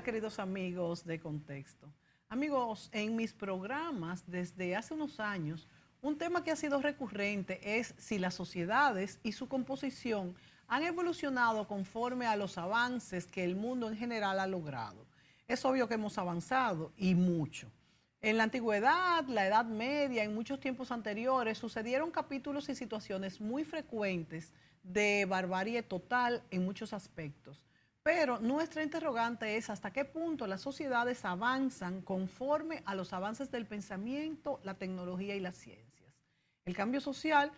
queridos amigos de Contexto. Amigos, en mis programas desde hace unos años, un tema que ha sido recurrente es si las sociedades y su composición han evolucionado conforme a los avances que el mundo en general ha logrado. Es obvio que hemos avanzado y mucho. En la antigüedad, la Edad Media, en muchos tiempos anteriores, sucedieron capítulos y situaciones muy frecuentes de barbarie total en muchos aspectos. Pero nuestra interrogante es hasta qué punto las sociedades avanzan conforme a los avances del pensamiento, la tecnología y las ciencias. El cambio social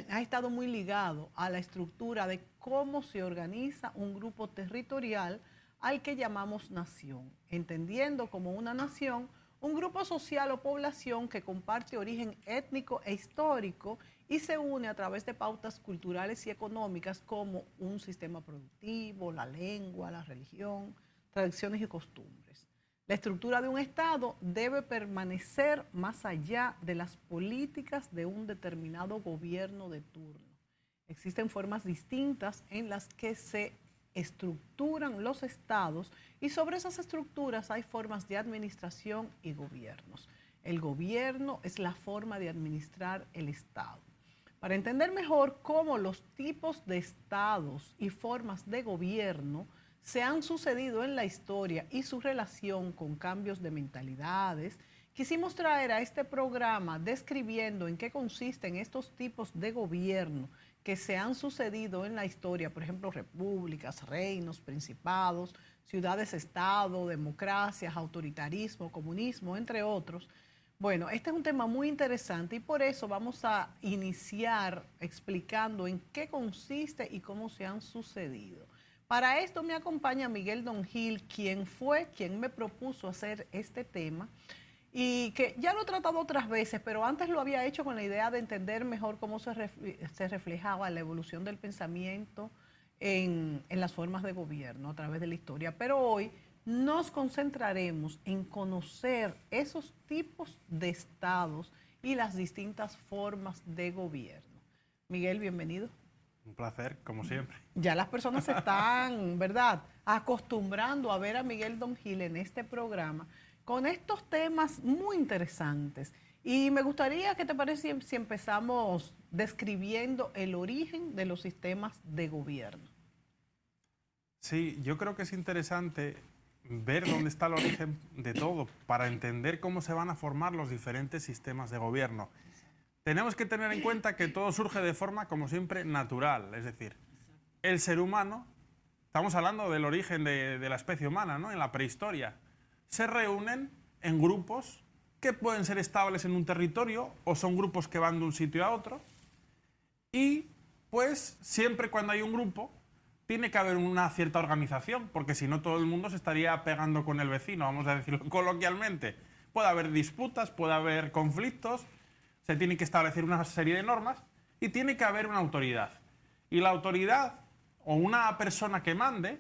ha estado muy ligado a la estructura de cómo se organiza un grupo territorial al que llamamos nación, entendiendo como una nación un grupo social o población que comparte origen étnico e histórico y se une a través de pautas culturales y económicas como un sistema productivo, la lengua, la religión, tradiciones y costumbres. La estructura de un Estado debe permanecer más allá de las políticas de un determinado gobierno de turno. Existen formas distintas en las que se estructuran los estados y sobre esas estructuras hay formas de administración y gobiernos. El gobierno es la forma de administrar el Estado. Para entender mejor cómo los tipos de estados y formas de gobierno se han sucedido en la historia y su relación con cambios de mentalidades, quisimos traer a este programa describiendo en qué consisten estos tipos de gobierno que se han sucedido en la historia, por ejemplo, repúblicas, reinos, principados, ciudades-estado, democracias, autoritarismo, comunismo, entre otros. Bueno, este es un tema muy interesante y por eso vamos a iniciar explicando en qué consiste y cómo se han sucedido. Para esto me acompaña Miguel Don Gil, quien me propuso hacer este tema y que ya lo he tratado otras veces, pero antes lo había hecho con la idea de entender mejor cómo se reflejaba la evolución del pensamiento en las formas de gobierno a través de la historia. Pero hoy nos concentraremos en conocer esos tipos de estados y las distintas formas de gobierno. Miguel, bienvenido. Un placer, como siempre. Ya las personas se están, ¿verdad?, acostumbrando a ver a Miguel Don Gil en este programa con estos temas muy interesantes. Y me gustaría que te parece si empezamos describiendo el origen de los sistemas de gobierno. Sí, yo creo que es interesante ver dónde está el origen de todo para entender cómo se van a formar los diferentes sistemas de gobierno. Tenemos que tener en cuenta que todo surge de forma, como siempre, natural. Es decir, el ser humano, estamos hablando del origen de la especie humana, ¿no?, en la prehistoria, se reúnen en grupos que pueden ser estables en un territorio o son grupos que van de un sitio a otro. Y pues siempre cuando hay un grupo tiene que haber una cierta organización, porque si no todo el mundo se estaría pegando con el vecino, vamos a decirlo coloquialmente. Puede haber disputas, puede haber conflictos, se tiene que establecer una serie de normas y tiene que haber una autoridad. Y la autoridad o una persona que mande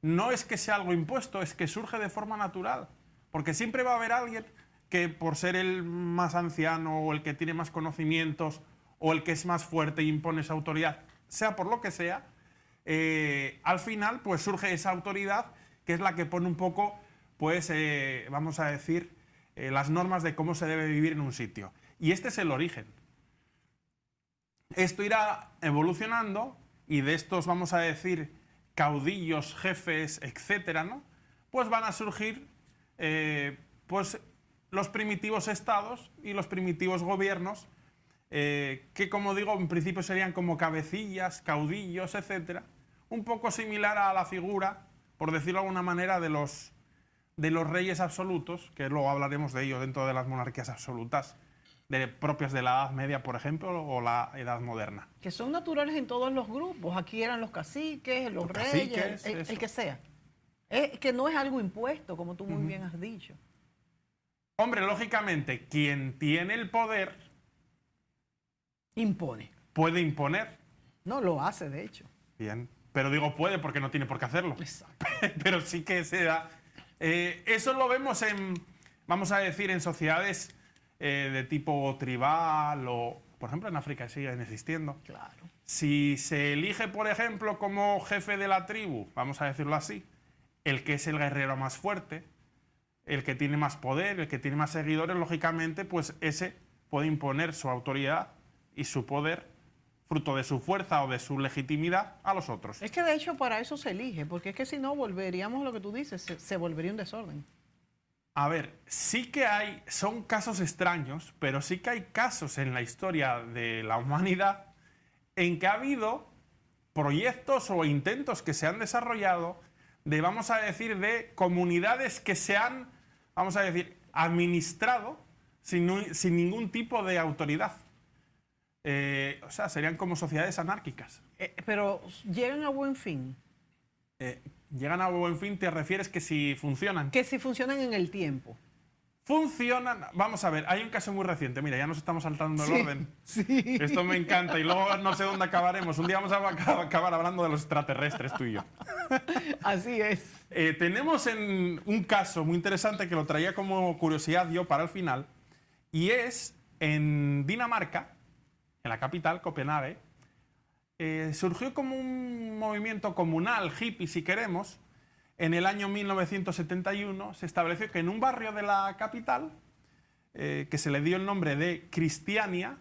no es que sea algo impuesto, es que surge de forma natural. Porque siempre va a haber alguien que por ser el más anciano o el que tiene más conocimientos o el que es más fuerte y impone esa autoridad, sea por lo que sea, al final pues surge esa autoridad que es la que pone un poco, pues vamos a decir, las normas de cómo se debe vivir en un sitio. Y este es el origen. Esto irá evolucionando y de estos, vamos a decir, caudillos, jefes, etcétera, ¿no?, pues van a surgir pues los primitivos estados y los primitivos gobiernos que, como digo, en principio serían como cabecillas, caudillos, etcétera, un poco similar a la figura, por decirlo de alguna manera, de los reyes absolutos, que luego hablaremos de ello dentro de las monarquías absolutas, propias de la Edad Media, por ejemplo, o la Edad Moderna. Que son naturales en todos los grupos. Aquí eran los caciques, los reyes, el que sea. Que no es algo impuesto, como tú muy bien has dicho. Hombre, lógicamente, quien tiene el poder impone. Puede imponer. No, lo hace, de hecho. Bien, pero digo puede porque no tiene por qué hacerlo. Exacto. Pero sí que se da. Eso lo vemos vamos a decir, en sociedades de tipo tribal o, por ejemplo, en África siguen existiendo. Claro. Si se elige, por ejemplo, como jefe de la tribu, vamos a decirlo así, el que es el guerrero más fuerte, el que tiene más poder, el que tiene más seguidores, lógicamente, pues ese puede imponer su autoridad y su poder, fruto de su fuerza o de su legitimidad, a los otros. Es que de hecho para eso se elige, porque es que si no volveríamos a lo que tú dices, se volvería un desorden. A ver, sí que son casos extraños, pero sí que hay casos en la historia de la humanidad en que ha habido proyectos o intentos que se han desarrollado de, vamos a decir, de comunidades que se han, vamos a decir, administrado sin ningún tipo de autoridad. O sea, serían como sociedades anárquicas. Pero llegan a buen fin. Llegan a buen fin, ¿te refieres que si funcionan? Que si funcionan en el tiempo. Funcionan. Vamos a ver, hay un caso muy reciente. Mira, ya nos estamos saltando el orden. Sí. Esto me encanta y luego no sé dónde acabaremos. Un día vamos a acabar hablando de los extraterrestres, tú y yo. Así es. Tenemos un caso muy interesante que lo traía como curiosidad yo para el final, y es en Dinamarca, en la capital, Copenhague, surgió como un movimiento comunal, hippie si queremos. En el año 1971 se estableció que en un barrio de la capital, que se le dio el nombre de Cristiania,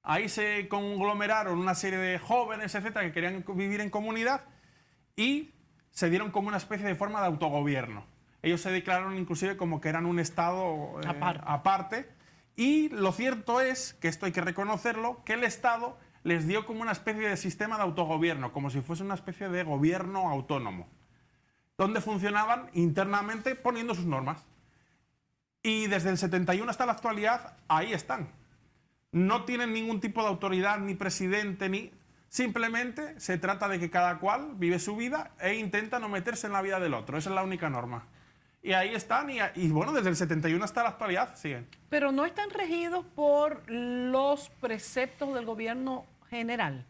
ahí se conglomeraron una serie de jóvenes, etcétera, que querían vivir en comunidad y se dieron como una especie de forma de autogobierno. Ellos se declararon inclusive como que eran un estado aparte. Y lo cierto es, que esto hay que reconocerlo, que el Estado les dio como una especie de sistema de autogobierno, como si fuese una especie de gobierno autónomo, donde funcionaban internamente poniendo sus normas. Y desde el 71 hasta la actualidad, ahí están. No tienen ningún tipo de autoridad, ni presidente, ni... Simplemente se trata de que cada cual vive su vida e intenta no meterse en la vida del otro. Esa es la única norma. Y ahí están, y bueno, desde el 71 hasta la actualidad siguen. Pero no están regidos por los preceptos del gobierno general.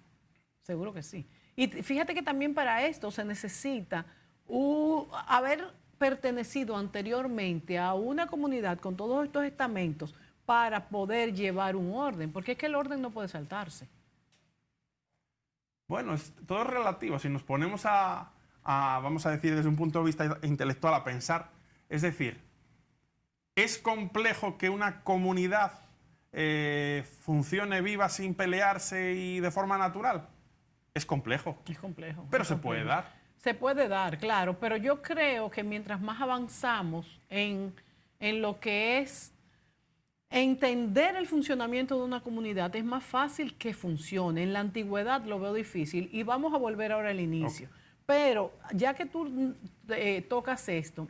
Seguro que sí. Y fíjate que también para esto se necesita haber pertenecido anteriormente a una comunidad con todos estos estamentos para poder llevar un orden, porque es que el orden no puede saltarse. Bueno, todo es relativo. Si nos ponemos vamos a decir, desde un punto de vista intelectual a pensar, es decir, ¿es complejo que una comunidad funcione viva sin pelearse y de forma natural? Es complejo. Es complejo. Pero se puede dar. Se puede dar, claro, pero yo creo que mientras más avanzamos en lo que es entender el funcionamiento de una comunidad, es más fácil que funcione. En la antigüedad lo veo difícil y vamos a volver ahora al inicio. Okay. Pero ya que tú tocas esto,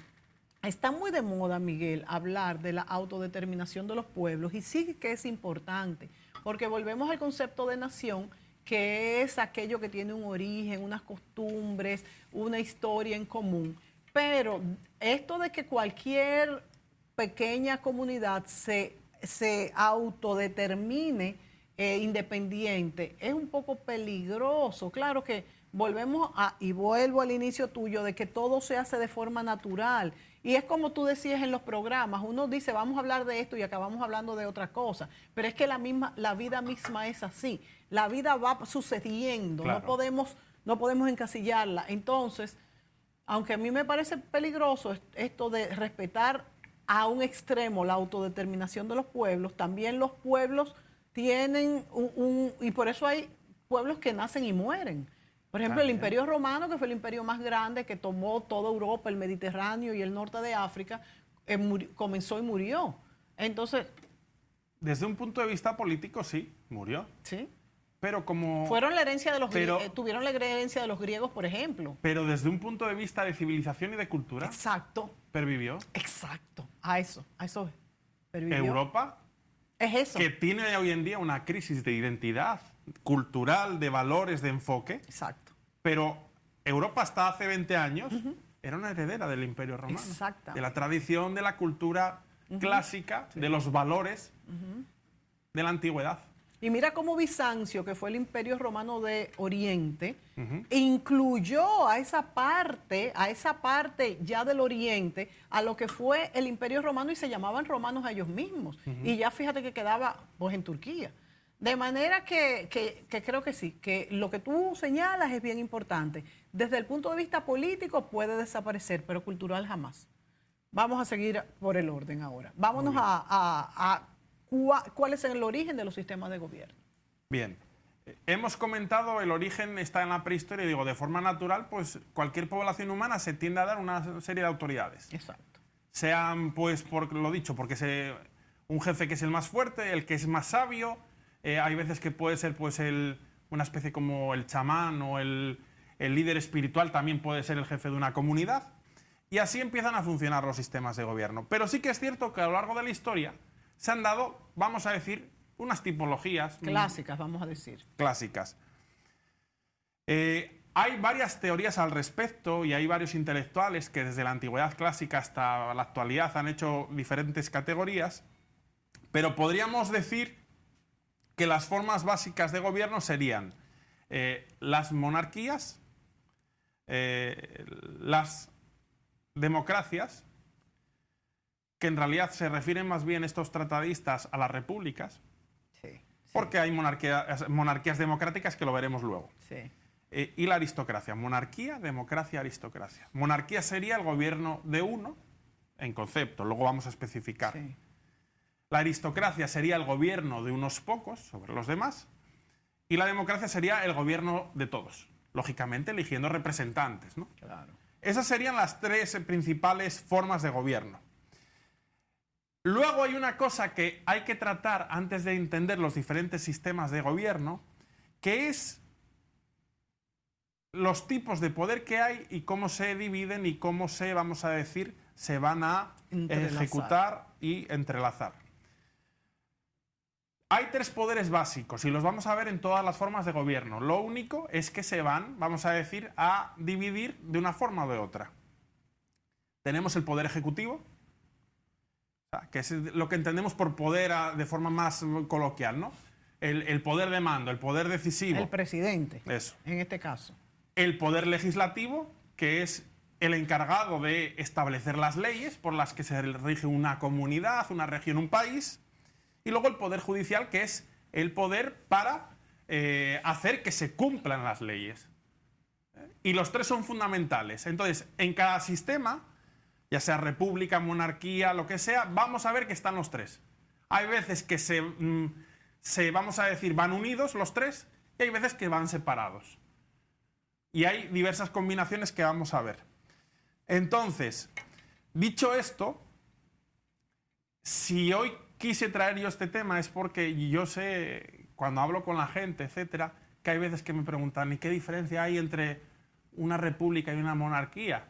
está muy de moda, Miguel, hablar de la autodeterminación de los pueblos, y sí que es importante, porque volvemos al concepto de nación, que es aquello que tiene un origen, unas costumbres, una historia en común. Pero esto de que cualquier pequeña comunidad se autodetermine independiente es un poco peligroso. Claro que y vuelvo al inicio tuyo, de que todo se hace de forma natural. Y es como tú decías en los programas, uno dice vamos a hablar de esto y acabamos hablando de otra cosa, pero es que la vida misma es así, la vida va sucediendo, claro. no podemos encasillarla. Entonces, aunque a mí me parece peligroso esto de respetar a un extremo la autodeterminación de los pueblos, también los pueblos tienen y por eso hay pueblos que nacen y mueren. Por ejemplo, el Imperio Romano, que fue el imperio más grande, que tomó toda Europa, el Mediterráneo y el norte de África, comenzó y murió. Entonces... Desde un punto de vista político, sí, murió. Sí. Pero como... Tuvieron la herencia de los griegos, por ejemplo. Pero desde un punto de vista de civilización y de cultura... Exacto. Pervivió. Exacto. A eso pervivió. Europa... Es eso. Que tiene hoy en día una crisis de identidad cultural, de valores, de enfoque. Exacto. Pero Europa hasta hace 20 años era una heredera del Imperio Romano. Exacto. De la tradición, de la cultura clásica, de los valores de la antigüedad. Y mira cómo Bizancio, que fue el Imperio Romano de Oriente, incluyó a esa parte ya del Oriente, a lo que fue el Imperio Romano, y se llamaban romanos a ellos mismos. Y ya fíjate que quedaba pues en Turquía. De manera que creo que sí, que lo que tú señalas es bien importante. Desde el punto de vista político puede desaparecer, pero cultural jamás. Vamos a seguir por el orden ahora. Vámonos a cuál es el origen de los sistemas de gobierno. Bien. Hemos comentado el origen está en la prehistoria, digo, de forma natural, pues cualquier población humana se tiende a dar una serie de autoridades. Exacto. Sean, pues, por lo dicho, porque un jefe que es el más fuerte, el que es más sabio. Hay veces que puede ser pues una especie como el chamán o el líder espiritual también puede ser el jefe de una comunidad. Y así empiezan a funcionar los sistemas de gobierno. Pero sí que es cierto que a lo largo de la historia se han dado, vamos a decir, unas tipologías clásicas, vamos a decir. Clásicas. Hay varias teorías al respecto y hay varios intelectuales que desde la antigüedad clásica hasta la actualidad han hecho diferentes categorías, pero podríamos decir que las formas básicas de gobierno serían las monarquías, las democracias, que en realidad se refieren más bien estos tratadistas a las repúblicas, porque hay monarquías democráticas que lo veremos luego. Sí. Y la aristocracia, monarquía, democracia, aristocracia. Monarquía sería el gobierno de uno, en concepto, luego vamos a especificar. Sí. La aristocracia sería el gobierno de unos pocos sobre los demás y la democracia sería el gobierno de todos, lógicamente eligiendo representantes, ¿no? Claro. Esas serían las tres principales formas de gobierno. Luego hay una cosa que hay que tratar antes de entender los diferentes sistemas de gobierno, que es los tipos de poder que hay y cómo se dividen y cómo se, vamos a decir, se van a ejecutar y entrelazar. Hay tres poderes básicos y los vamos a ver en todas las formas de gobierno. Lo único es que se van, vamos a decir, a dividir de una forma o de otra. Tenemos el poder ejecutivo, que es lo que entendemos por poder de forma más coloquial, ¿no? El poder de mando, el poder decisivo. El presidente, eso. En este caso. El poder legislativo, que es el encargado de establecer las leyes por las que se rige una comunidad, una región, un país. Y luego el poder judicial, que es el poder para hacer que se cumplan las leyes. Y los tres son fundamentales. Entonces, en cada sistema, ya sea república, monarquía, lo que sea, vamos a ver que están los tres. Hay veces que vamos a decir, van unidos los tres, y hay veces que van separados. Y hay diversas combinaciones que vamos a ver. Entonces, dicho esto, si hoy quise traer yo este tema es porque yo sé, cuando hablo con la gente, etcétera, que hay veces que me preguntan, ¿y qué diferencia hay entre una república y una monarquía?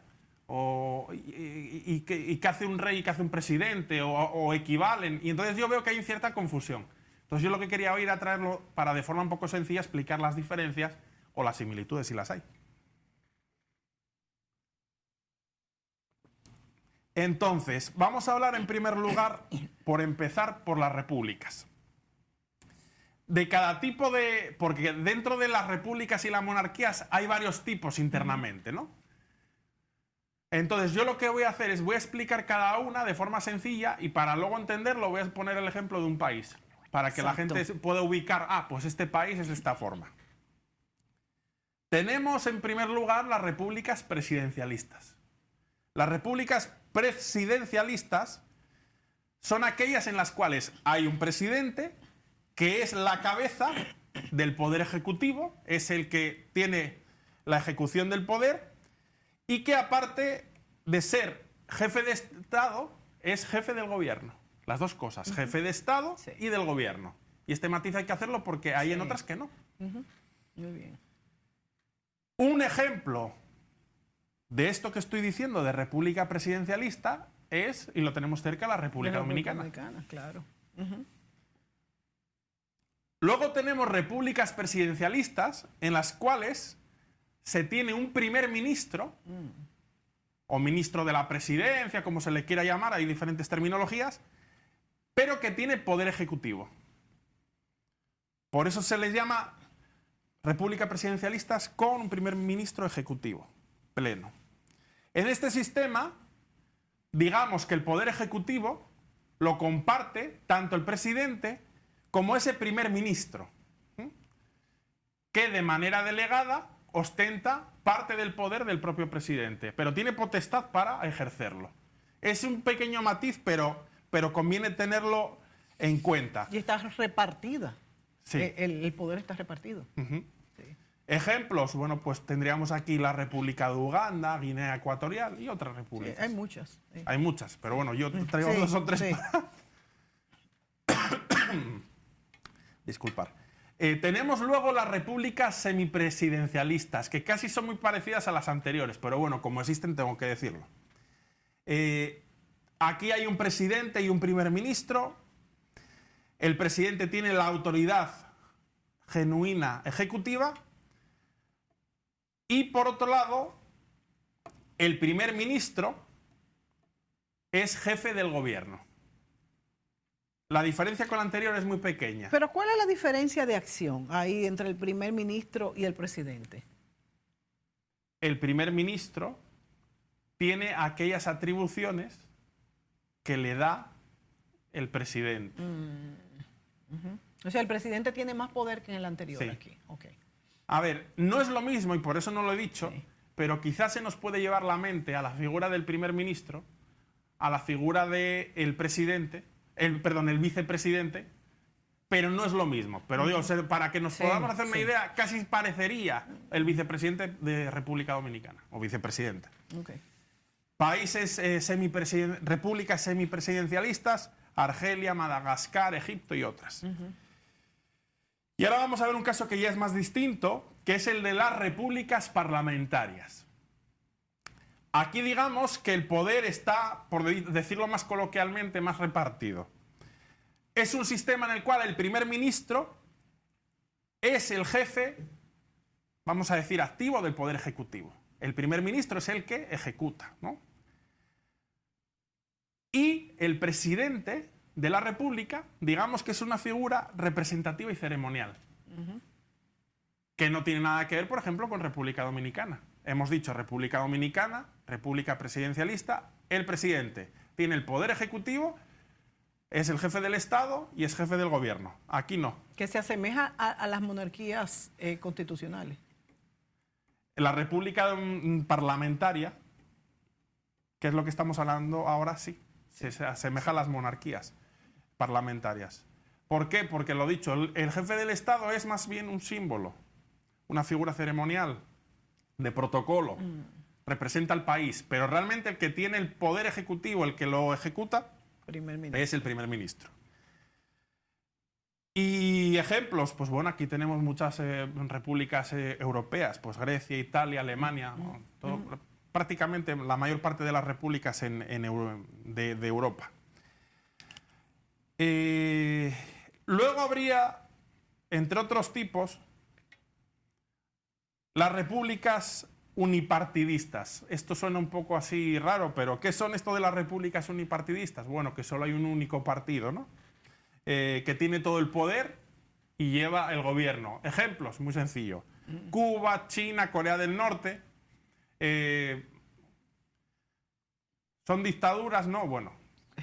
¿Y qué hace un rey y qué hace un presidente? ¿O equivalen? Y entonces yo veo que hay cierta confusión. Entonces yo lo que quería hoy era traerlo para, de forma un poco sencilla, explicar las diferencias o las similitudes, si las hay. Entonces, vamos a hablar en primer lugar, por empezar, por las repúblicas. De cada tipo de... Porque dentro de las repúblicas y las monarquías hay varios tipos internamente, ¿no? Entonces, yo lo que voy a hacer es voy a explicar cada una de forma sencilla y para luego entenderlo voy a poner el ejemplo de un país, para que la gente pueda ubicar, pues este país es de esta forma. Tenemos en primer lugar las repúblicas presidencialistas. Las repúblicas presidencialistas son aquellas en las cuales hay un presidente que es la cabeza del poder ejecutivo, es el que tiene la ejecución del poder y que aparte de ser jefe de Estado es jefe del gobierno. Las dos cosas, jefe de Estado y del gobierno. Y este matiz hay que hacerlo porque hay en otras que no. Muy bien. Un ejemplo de esto que estoy diciendo de república presidencialista es, y lo tenemos cerca, la República Dominicana. Claro. Luego tenemos repúblicas presidencialistas en las cuales se tiene un primer ministro o ministro de la presidencia, como se le quiera llamar, hay diferentes terminologías, pero que tiene poder ejecutivo. Por eso se les llama república presidencialistas con un primer ministro ejecutivo pleno. En este sistema, digamos que el poder ejecutivo lo comparte tanto el presidente como ese primer ministro, que de manera delegada ostenta parte del poder del propio presidente, pero tiene potestad para ejercerlo. Es un pequeño matiz, pero conviene tenerlo en cuenta. Y está repartida. Sí. El poder está repartido. Uh-huh. Sí. Ejemplos, bueno, pues tendríamos aquí la República de Uganda, Guinea Ecuatorial y otras repúblicas. Sí, hay muchas. Sí. Hay muchas, pero bueno, yo traigo Sí, 2 o 3 sí. Disculpar. Tenemos luego las repúblicas semipresidencialistas, que casi son muy parecidas a las anteriores, pero bueno, como existen tengo que decirlo. Aquí hay un presidente y un primer ministro. El presidente tiene la autoridad genuina ejecutiva y, por otro lado, el primer ministro es jefe del gobierno. La diferencia con la anterior es muy pequeña. Pero ¿cuál es la diferencia de acción ahí entre el primer ministro y el presidente? El primer ministro tiene aquellas atribuciones que le da el presidente. O sea, el presidente tiene más poder que en el anterior Sí. aquí. Okay. A ver, no es lo mismo, y por eso no lo he dicho, Sí. pero quizás se nos puede llevar la mente a la figura del primer ministro, a la figura del presidente, el vicepresidente, pero no es lo mismo. Pero digo, para que nos Sí, podamos hacer una sí. idea, casi parecería el vicepresidente de República Dominicana, o vicepresidente. Okay. Países repúblicas semipresidencialistas, Argelia, Madagascar, Egipto y otras. Y ahora vamos a ver un caso que ya es más distinto, que es el de las repúblicas parlamentarias. Aquí digamos que el poder está, por decirlo más coloquialmente, más repartido. Es un sistema en el cual el primer ministro es el jefe, vamos a decir, activo del poder ejecutivo. El primer ministro es el que ejecuta, ¿no? Y el presidente de la República, digamos que es una figura representativa y ceremonial, que no tiene nada que ver, por ejemplo, con República Dominicana. Hemos dicho República Dominicana, República presidencialista, el presidente tiene el poder ejecutivo, es el jefe del Estado y es jefe del gobierno. Aquí no. Que se asemeja a las monarquías constitucionales. La República parlamentaria, que es lo que estamos hablando ahora, sí, se asemeja a las monarquías parlamentarias. ¿Por qué? Porque lo dicho, el jefe del Estado es más bien un símbolo, una figura ceremonial, de protocolo, representa al país, pero realmente el que tiene el poder ejecutivo, el que lo ejecuta, es el primer ministro. Y ejemplos, pues bueno, aquí tenemos muchas repúblicas europeas, pues Grecia, Italia, Alemania, ¿no? Prácticamente la mayor parte de las repúblicas de Europa. Luego habría, entre otros tipos, las repúblicas unipartidistas. Esto suena un poco así raro, pero ¿qué son esto de las repúblicas unipartidistas? Bueno, que solo hay un único partido, ¿no? Que tiene todo el poder y lleva el gobierno. Ejemplos, muy sencillo. Cuba, China, Corea del Norte. ¿Son dictaduras? No, bueno.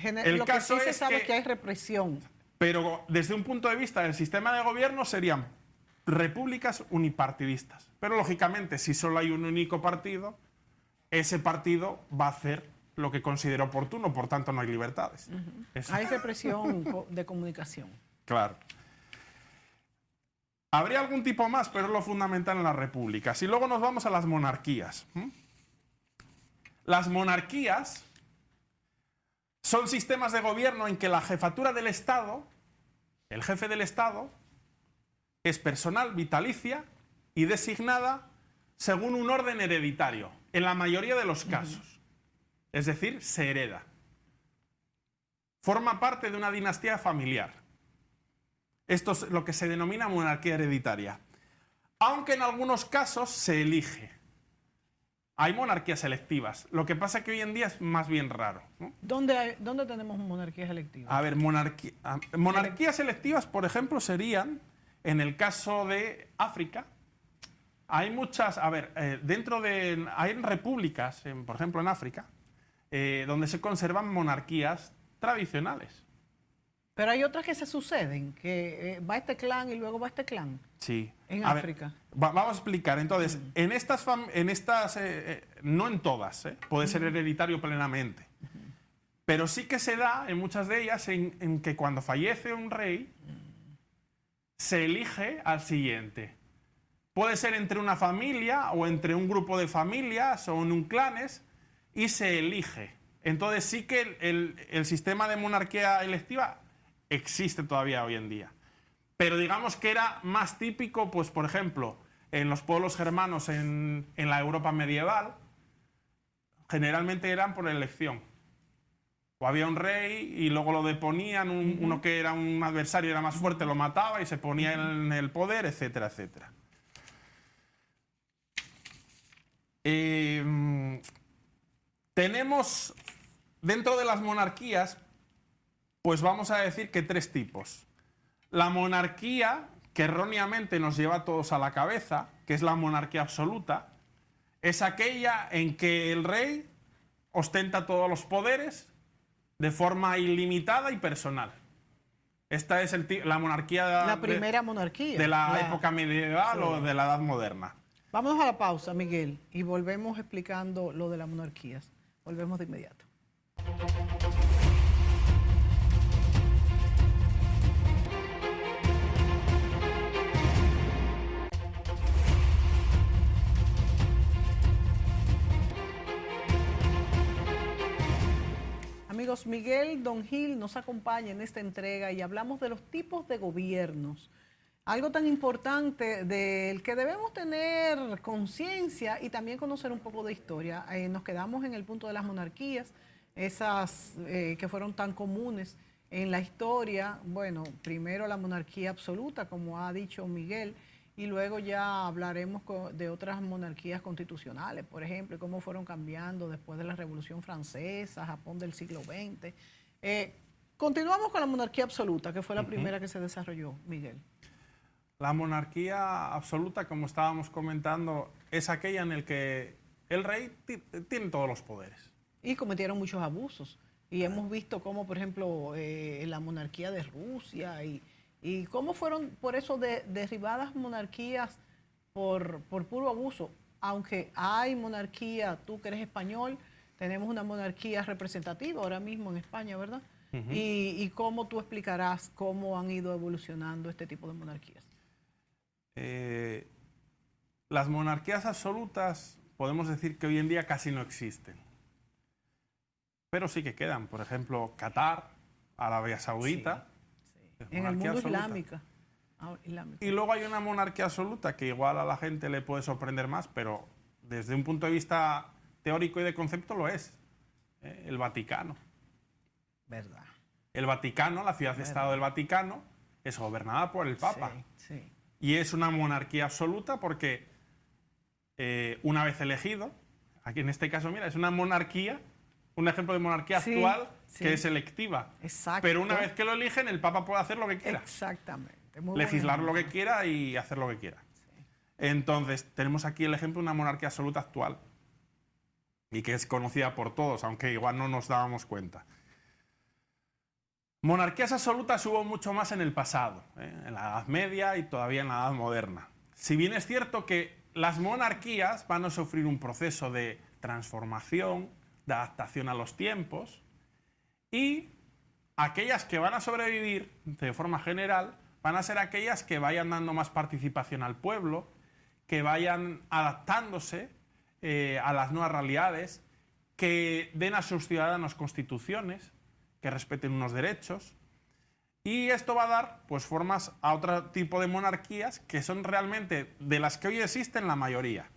Lo que sí se sabe es que hay represión. Pero desde un punto de vista del sistema de gobierno serían repúblicas unipartidistas. Pero lógicamente, si solo hay un único partido, ese partido va a hacer lo que considera oportuno, por tanto no hay libertades. Hay represión de comunicación. Claro. Habría algún tipo más, pero es lo fundamental en las repúblicas. Y luego nos vamos a las monarquías. Las monarquías son sistemas de gobierno en que la jefatura del Estado, el jefe del Estado, es personal, vitalicia y designada según un orden hereditario, en la mayoría de los casos. Es decir, se hereda. Forma parte de una dinastía familiar. Esto es lo que se denomina monarquía hereditaria. Aunque en algunos casos se elige. Hay monarquías electivas. Lo que pasa es que hoy en día es más bien raro, ¿no? ¿Dónde tenemos monarquías electivas? A ver, monarquías electivas, por ejemplo, serían, en el caso de África, hay muchas, hay repúblicas, por ejemplo en África, donde se conservan monarquías tradicionales. Pero hay otras que se suceden, que va este clan y luego va este clan. Sí. En A ver, África. vamos a explicar. Entonces, en estas, no en todas, puede ser hereditario plenamente. Pero sí que se da en muchas de ellas en que cuando fallece un rey, se elige al siguiente. Puede ser entre una familia o entre un grupo de familias o en un clanes y se elige. Entonces sí que el sistema de monarquía electiva existe todavía hoy en día. Pero digamos que era más típico, pues por ejemplo, en los pueblos germanos en la Europa medieval, generalmente eran por elección. O había un rey y luego lo deponían, uno que era un adversario era más fuerte lo mataba y se ponía en el poder, etcétera, etcétera. Tenemos dentro de las monarquías, pues vamos a decir que 3 tipos. La monarquía, que erróneamente nos lleva a todos a la cabeza, que es la monarquía absoluta, es aquella en que el rey ostenta todos los poderes de forma ilimitada y personal. Esta es la monarquía... La primera monarquía. De la época medieval sí. o de la Edad Moderna. Vámonos a la pausa, Miguel, y volvemos explicando lo de las monarquías. Volvemos de inmediato. Amigos, Miguel Don Gil nos acompaña en esta entrega y hablamos de los tipos de gobiernos. Algo tan importante del que debemos tener conciencia y también conocer un poco de historia. Nos quedamos en el punto de las monarquías, esas que fueron tan comunes en la historia. Bueno, primero la monarquía absoluta, como ha dicho Miguel, y luego ya hablaremos de otras monarquías constitucionales, por ejemplo, y cómo fueron cambiando después de la Revolución Francesa, Japón del siglo XX. Continuamos con la monarquía absoluta, que fue la primera que se desarrolló, Miguel. La monarquía absoluta, como estábamos comentando, es aquella en la que el rey tiene todos los poderes. Y cometieron muchos abusos. Y hemos visto cómo, por ejemplo, la monarquía de Rusia y cómo fueron por eso derribadas monarquías por puro abuso. Aunque hay monarquía, tú que eres español, tenemos una monarquía representativa ahora mismo en España, ¿verdad? Y cómo tú explicarás cómo han ido evolucionando este tipo de monarquías. Las monarquías absolutas podemos decir que hoy en día casi no existen. Pero sí que quedan. Por ejemplo, Qatar, Arabia Saudita. Sí. En el mundo islámico. Y luego hay una monarquía absoluta que igual a la gente le puede sorprender más, pero desde un punto de vista teórico y de concepto lo es. El Vaticano. ¿Verdad? El Vaticano, la ciudad-estado del Vaticano, es gobernada por el Papa. Sí, sí. Y es una monarquía absoluta porque una vez elegido, aquí en este caso, mira, es una monarquía, un ejemplo de monarquía actual que es electiva. Exacto. Pero una vez que lo eligen, el Papa puede hacer lo que quiera. Exactamente. Legislar lo que quiera y hacer lo que quiera. Sí. Entonces, tenemos aquí el ejemplo de una monarquía absoluta actual y que es conocida por todos, aunque igual no nos dábamos cuenta. Monarquías absolutas hubo mucho más en el pasado, en la Edad Media y todavía en la Edad Moderna. Si bien es cierto que las monarquías van a sufrir un proceso de transformación, de adaptación a los tiempos, y aquellas que van a sobrevivir de forma general van a ser aquellas que vayan dando más participación al pueblo, que vayan adaptándose a las nuevas realidades, que den a sus ciudadanos constituciones, que respeten unos derechos. Y esto va a dar pues, formas a otro tipo de monarquías que son realmente de las que hoy existen la mayoría,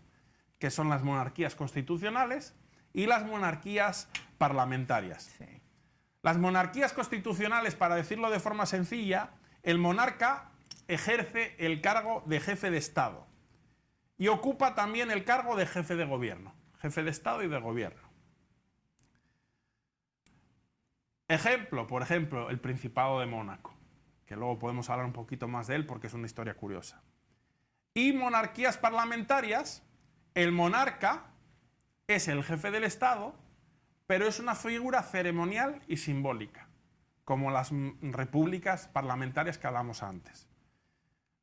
que son las monarquías constitucionales y las monarquías parlamentarias. Sí. Las monarquías constitucionales, para decirlo de forma sencilla, el monarca ejerce el cargo de jefe de Estado y ocupa también el cargo de jefe de gobierno, jefe de Estado y de gobierno. Ejemplo, por ejemplo, el Principado de Mónaco, que luego podemos hablar un poquito más de él porque es una historia curiosa. Y monarquías parlamentarias, el monarca es el jefe del Estado, pero es una figura ceremonial y simbólica. como las repúblicas parlamentarias que hablamos antes.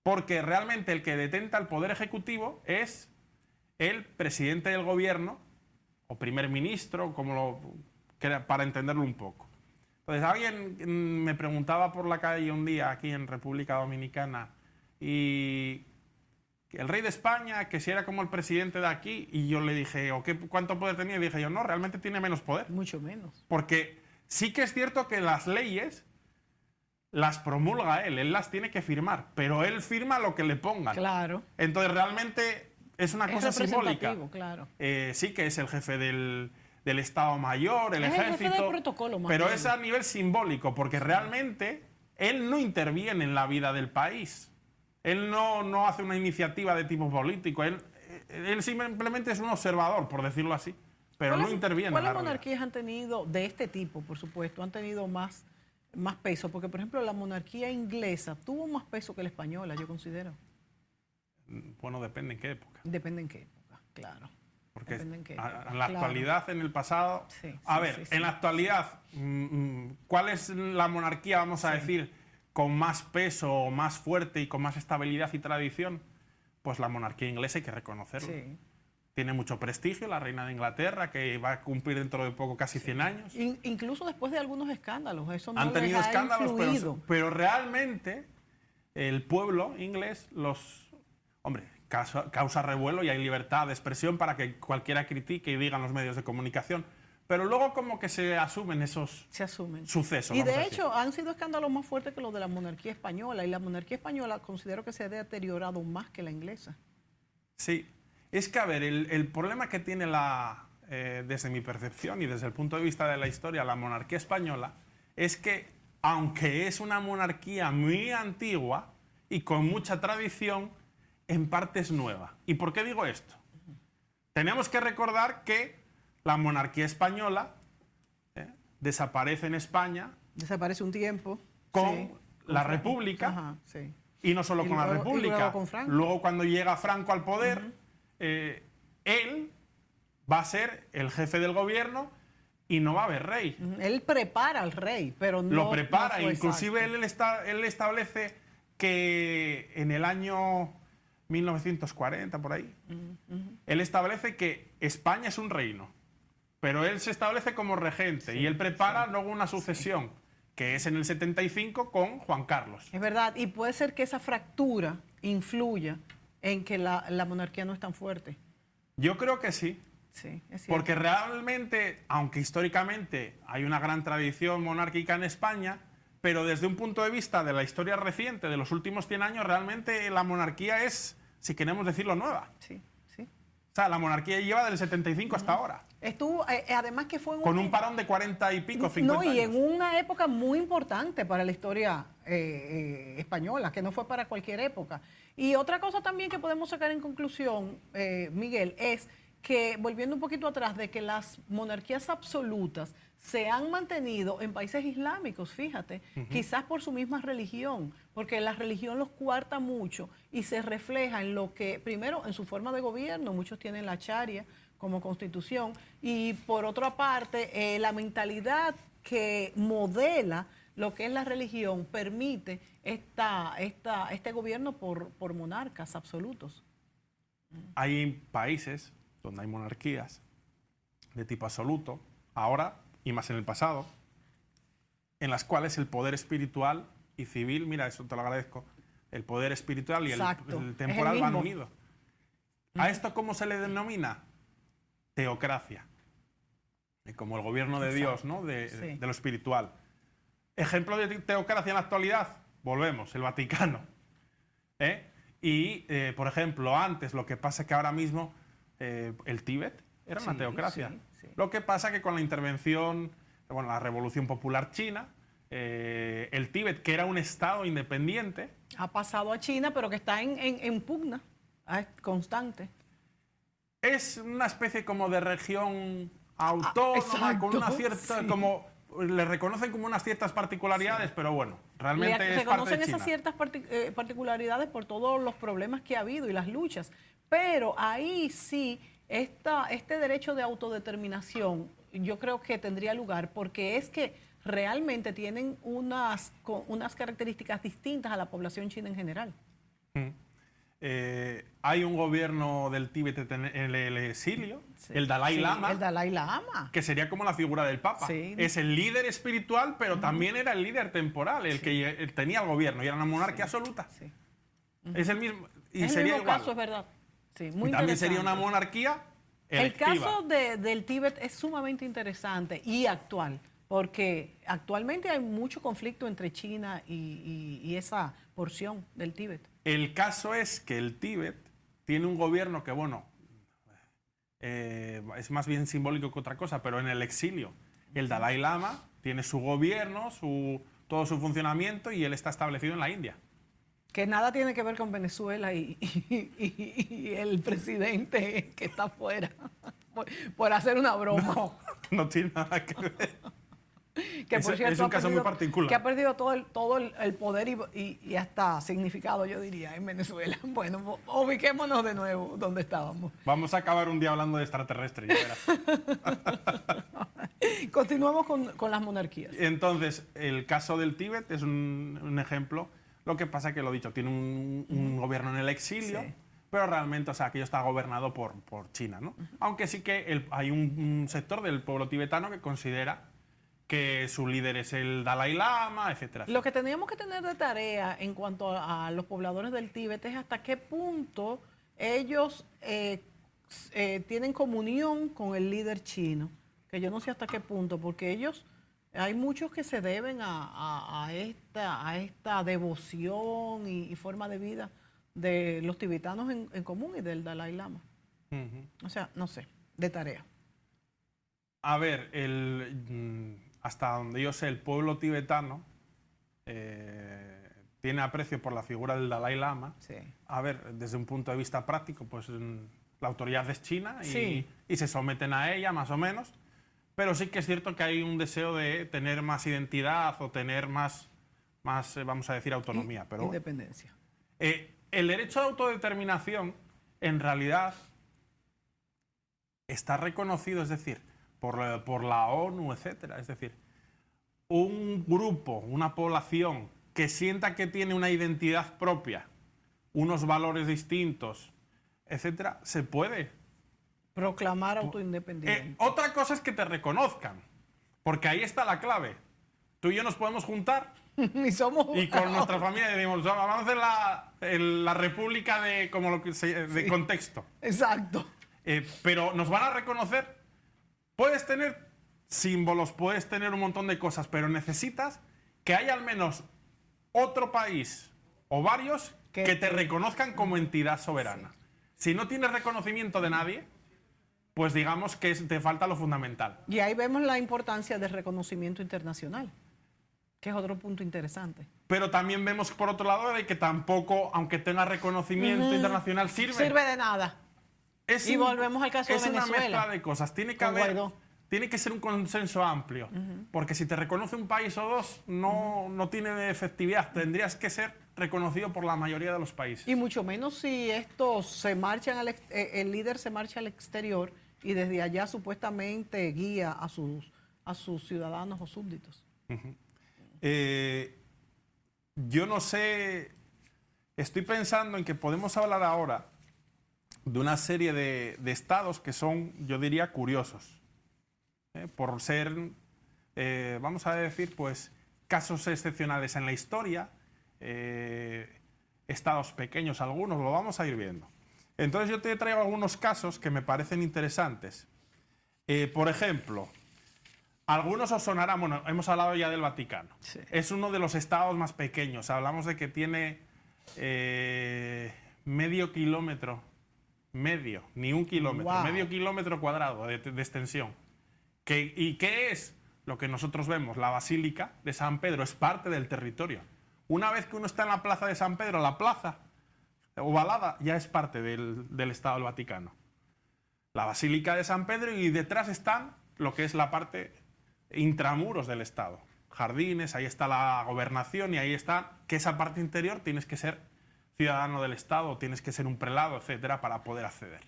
Porque realmente el que detenta el poder ejecutivo es el presidente del gobierno o primer ministro, para entenderlo un poco. Entonces, alguien me preguntaba por la calle un día aquí en República Dominicana, y el rey de España, que si era como el presidente de aquí, y yo le dije, ¿cuánto poder tenía? Y dije yo, no, realmente tiene menos poder. Mucho menos. Porque sí que es cierto que las leyes las promulga él las tiene que firmar, pero él firma lo que le pongan. Claro. Entonces, realmente es una cosa simbólica. Claro. Sí que es el jefe del Estado Mayor, el ejército, el jefe del protocolo, pero bien. es a nivel simbólico, porque realmente él no interviene en la vida del país. Él no hace una iniciativa de tipo político. Él simplemente es un observador, por decirlo así, pero no interviene. ¿Cuáles monarquías han tenido, de este tipo, por supuesto, han tenido más peso? Porque, por ejemplo, la monarquía inglesa tuvo más peso que la española, yo considero. Bueno, depende en qué época. Depende en qué época, claro. Porque en la claro. actualidad, en el pasado... Sí, en la actualidad, ¿cuál es la monarquía, vamos a decir, con más peso, más fuerte y con más estabilidad y tradición? Pues la monarquía inglesa, hay que reconocerlo. Sí. Tiene mucho prestigio, la reina de Inglaterra, que va a cumplir dentro de poco casi 100 años. Incluso después de algunos escausos, eso no Han tenido les ha escándalos, influido. pero realmente el pueblo inglés causa revuelo y hay libertad de expresión para que cualquiera critique y diga en los medios de comunicación. Pero luego como que se asumen esos sucesos. Y de hecho han sido escándalos más fuertes que los de la monarquía española. Y la monarquía española considero que se ha deteriorado más que la inglesa. Sí. Es que, a ver, el problema que tiene desde mi percepción y desde el punto de vista de la historia, la monarquía española, es que, aunque es una monarquía muy antigua y con mucha tradición, en parte es nueva. ¿Y por qué digo esto? Tenemos que recordar que la monarquía española desaparece en España. Desaparece un tiempo. Con la República. Ajá, sí. Y no solo con la República. Luego con Franco. Luego, cuando llega Franco al poder, él va a ser el jefe del gobierno y no va a haber rey. Él prepara al rey, pero no lo prepara, no fue inclusive él establece que en el año 1940, por ahí, él establece que España es un reino, pero él se establece como regente y él prepara luego una sucesión, que es en el 75 con Juan Carlos. Es verdad, y puede ser que esa fractura influya en que la monarquía no es tan fuerte. Yo creo que sí. Sí, es cierto. Porque realmente, aunque históricamente hay una gran tradición monárquica en España, pero desde un punto de vista de la historia reciente, de los últimos 100 años, realmente la monarquía es, si queremos decirlo, nueva. Sí, sí. O sea, la monarquía lleva del 75 hasta ahora. Estuvo, además que fue con un parón de 40 y pico, 50 años. Y en una época muy importante para la historia española, que no fue para cualquier época. Y otra cosa también que podemos sacar en conclusión, Miguel, es que, volviendo un poquito atrás, de que las monarquías absolutas se han mantenido en países islámicos, fíjate, quizás por su misma religión, porque la religión los cuarta mucho y se refleja en lo que, primero, en su forma de gobierno, muchos tienen la Sharia como constitución, y por otra parte, la mentalidad que modela lo que es la religión permite este gobierno por monarcas absolutos. Hay países donde hay monarquías de tipo absoluto, ahora y más en el pasado, en las cuales el poder espiritual y civil, mira, eso te lo agradezco, el poder espiritual y el temporal van unidos. ¿A esto cómo se le denomina? Teocracia. Como el gobierno de Dios, ¿no? De lo espiritual. Ejemplo de teocracia en la actualidad, volvemos, el Vaticano. Y, por ejemplo, antes, lo que pasa es que ahora mismo el Tíbet era una teocracia. Sí. Lo que pasa que con la intervención, la Revolución Popular China, el Tíbet, que era un estado independiente, ha pasado a China, pero que está en pugna constante. Es una especie como de región autónoma, con una cierta, como le reconocen como unas ciertas particularidades, pero bueno, realmente es parte de China. Reconocen esas ciertas particularidades por todos los problemas que ha habido y las luchas, pero ahí sí, este derecho de autodeterminación yo creo que tendría lugar, porque es que realmente tienen unas características distintas a la población china en general. Hay un gobierno del Tíbet en el exilio, sí, el Dalai Lama. El Dalai Lama. Que sería como la figura del Papa. Sí. Es el líder espiritual, pero también era el líder temporal, el que tenía el gobierno, y era una monarquía absoluta. Sí. Es el mismo. Y es sería el mismo igual. caso, es verdad. Sí, muy y también sería una monarquía electiva. El caso del Tíbet es sumamente interesante y actual, porque actualmente hay mucho conflicto entre China y esa porción del Tíbet. El caso es que el Tíbet tiene un gobierno que, bueno, es más bien simbólico que otra cosa, pero en el exilio. El Dalai Lama tiene su gobierno, todo su funcionamiento, y él está establecido en la India. Que nada tiene que ver con Venezuela y el presidente que está afuera, por hacer una broma. No tiene nada que ver. Que por cierto, es un caso muy particular. Que ha perdido todo el poder y hasta significado, yo diría, en Venezuela. Bueno, ubiquémonos de nuevo donde estábamos. Vamos a acabar un día hablando de extraterrestres, ya verás. Continuamos con las monarquías. Entonces, el caso del Tíbet es un ejemplo. Lo que pasa es que, lo dicho, tiene un gobierno en el exilio, sí, pero realmente, o sea, aquello está gobernado por China, ¿no? Aunque sí que hay un sector del pueblo tibetano que considera que su líder es el Dalai Lama, etcétera. Lo que tendríamos que tener de tarea en cuanto a los pobladores del Tíbet es hasta qué punto ellos tienen comunión con el líder chino, que yo no sé hasta qué punto, porque ellos... Hay muchos que se deben a esta devoción y forma de vida de los tibetanos en común y del Dalai Lama. O sea, no sé, de tarea. A ver, hasta donde yo sé, el pueblo tibetano tiene aprecio por la figura del Dalai Lama. Sí. A ver, desde un punto de vista práctico, pues la autoridad es china sí, y se someten a ella, más o menos. Pero sí que es cierto que hay un deseo de tener más identidad o tener más vamos a decir, autonomía. Pero independencia. El derecho de autodeterminación, en realidad, está reconocido, es decir, por la ONU, etcétera. Es decir, un grupo, una población que sienta que tiene una identidad propia, unos valores distintos, etcétera, se puede proclamar autoindependiente. Otra cosa es que te reconozcan, porque ahí está la clave. Tú y yo nos podemos juntar y con nuestra familia decimos, vamos a hacer la república de sí, contexto. Exacto. Pero nos van a reconocer. Puedes tener símbolos, puedes tener un montón de cosas, pero necesitas que haya al menos otro país o varios que te reconozcan como entidad soberana. Sí. Si no tienes reconocimiento de nadie, pues digamos que te falta lo fundamental. Y ahí vemos la importancia del reconocimiento internacional, que es otro punto interesante. Pero también vemos, por otro lado, de que tampoco, aunque tenga reconocimiento internacional, sirve de nada. Y volvemos al caso de Venezuela. Es una mezcla de cosas. Tiene que ser un consenso amplio. Porque si te reconoce un país o dos, no tiene efectividad. Tendrías que ser reconocido por la mayoría de los países. Y mucho menos si estos se marchan, el líder se marcha al exterior y desde allá supuestamente guía a sus ciudadanos o súbditos. Yo no sé, estoy pensando en que podemos hablar ahora de una serie de estados que son, yo diría, curiosos. Por ser, vamos a decir, pues, casos excepcionales en la historia, estados pequeños algunos, lo vamos a ir viendo. Entonces yo te traigo algunos casos que me parecen interesantes. Por ejemplo, algunos os sonarán, bueno, hemos hablado ya del Vaticano. Sí. Es uno de los estados más pequeños. Hablamos de que tiene medio kilómetro, ni un kilómetro, wow, medio kilómetro cuadrado de extensión. ¿Y qué es lo que nosotros vemos? La Basílica de San Pedro es parte del territorio. Una vez que uno está en la plaza de San Pedro, la plaza ovalada ya es parte del Estado del Vaticano. La Basílica de San Pedro, y detrás están lo que es la parte intramuros del Estado. Jardines, ahí está la gobernación y ahí está que esa parte interior tienes que ser ciudadano del Estado, tienes que ser un prelado, etcétera, para poder acceder.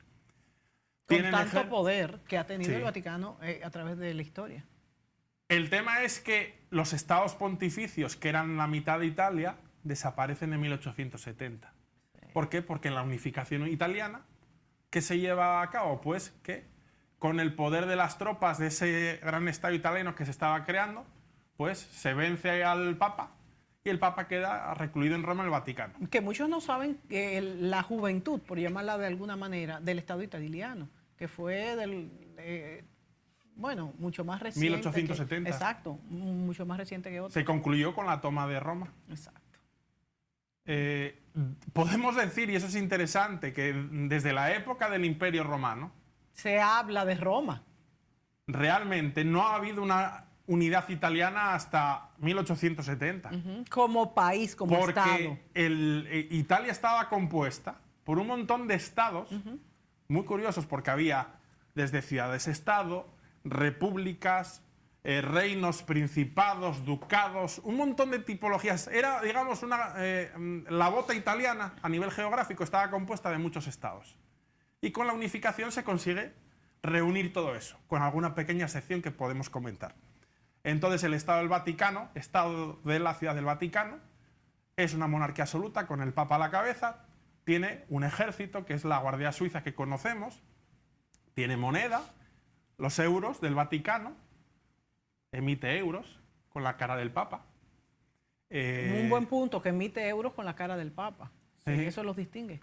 Con tanto poder que ha tenido el Vaticano a través de la historia. El tema es que los estados pontificios, que eran la mitad de Italia, desaparecen en 1870. ¿Por qué? Porque en la unificación italiana, ¿qué se lleva a cabo? Pues que con el poder de las tropas de ese gran estado italiano que se estaba creando, pues se vence al Papa y el Papa queda recluido en Roma, en el Vaticano. Que muchos no saben que la juventud, por llamarla de alguna manera, del Estado italiano, que fue mucho más reciente. 1870. Exacto, mucho más reciente que otro. Se concluyó con la toma de Roma. Exacto. Podemos decir, y eso es interesante, que desde la época del Imperio Romano, Se habla de Roma. realmente no ha habido una unidad italiana hasta 1870. Como país, como Estado. Porque Italia estaba compuesta por un montón de estados muy curiosos, porque había desde ciudades-estado, repúblicas, reinos, principados, ducados, un montón de tipologías. Era, digamos, la bota italiana a nivel geográfico estaba compuesta de muchos estados. Y con la unificación se consigue reunir todo eso, con alguna pequeña excepción que podemos comentar. Entonces el Estado del Vaticano, Estado de la Ciudad del Vaticano, es una monarquía absoluta con el Papa a la cabeza, tiene un ejército, que es la Guardia Suiza que conocemos, tiene moneda, los euros del Vaticano, emite euros con la cara del Papa. Un buen punto, que emite euros con la cara del Papa. Sí, eso los distingue.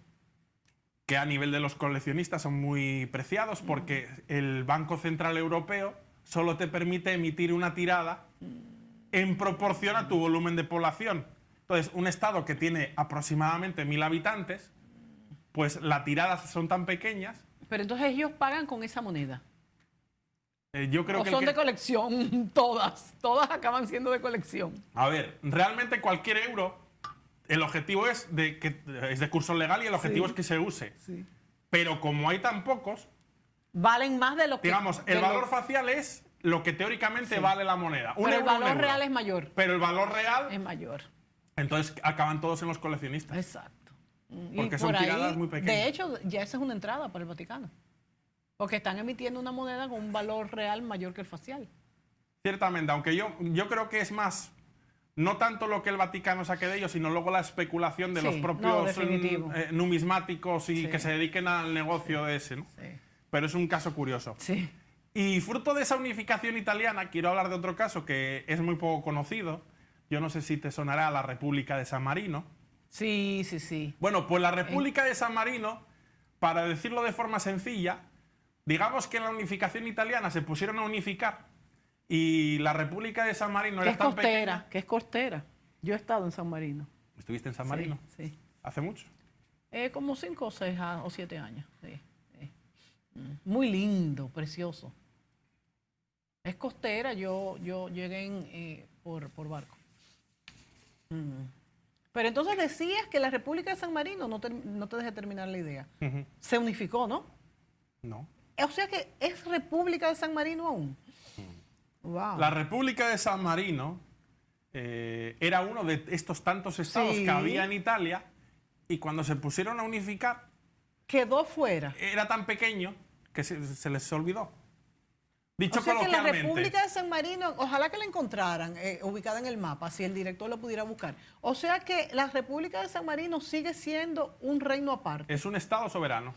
Que a nivel de los coleccionistas son muy preciados, porque el Banco Central Europeo solo te permite emitir una tirada en proporción a tu volumen de población. Entonces, un estado que tiene aproximadamente 1000 habitantes, pues las tiradas son tan pequeñas. Pero entonces ellos pagan con esa moneda. Yo creo que son de colección, todas acaban siendo de colección. A ver, realmente cualquier euro, el objetivo es de curso legal y el objetivo es que se use. Sí. Pero como hay tan pocos, valen más de lo que... Digamos, el valor facial es lo que teóricamente vale la moneda. Pero el valor real es mayor. Pero el valor real... es mayor. Entonces acaban todos en los coleccionistas. Exacto. Porque son tiradas muy pequeñas. De hecho, ya esa es una entrada para el Vaticano. Porque están emitiendo una moneda con un valor real mayor que el facial. Ciertamente, aunque yo creo que es más, no tanto lo que el Vaticano saque de ellos, sino luego la especulación de los propios numismáticos que se dediquen al negocio de ese, ¿no? Sí. Pero es un caso curioso. Sí. Y fruto de esa unificación italiana, quiero hablar de otro caso que es muy poco conocido. Yo no sé si te sonará la República de San Marino. Sí, sí, sí. Bueno, pues la República de San Marino, para decirlo de forma sencilla, digamos que en la unificación italiana se pusieron a unificar y la República de San Marino era tan pequeña. Que es costera. Yo he estado en San Marino. ¿Estuviste en San Marino? Sí. ¿Hace mucho? Como 5 o 6 o 7 años. Sí. Muy lindo, precioso. Es costera, yo llegué por barco. Pero entonces decías que la República de San Marino, no te dejé terminar la idea, se unificó, ¿no? No. O sea que es República de San Marino aún. Wow. La República de San Marino era uno de estos tantos estados que había en Italia y cuando se pusieron a unificar... Quedó fuera. Era tan pequeño que se les olvidó. Dicho o sea coloquialmente. Que la República de San Marino, ojalá que la encontraran ubicada en el mapa, si el director lo pudiera buscar. O sea que la República de San Marino sigue siendo un reino aparte. Es un estado soberano.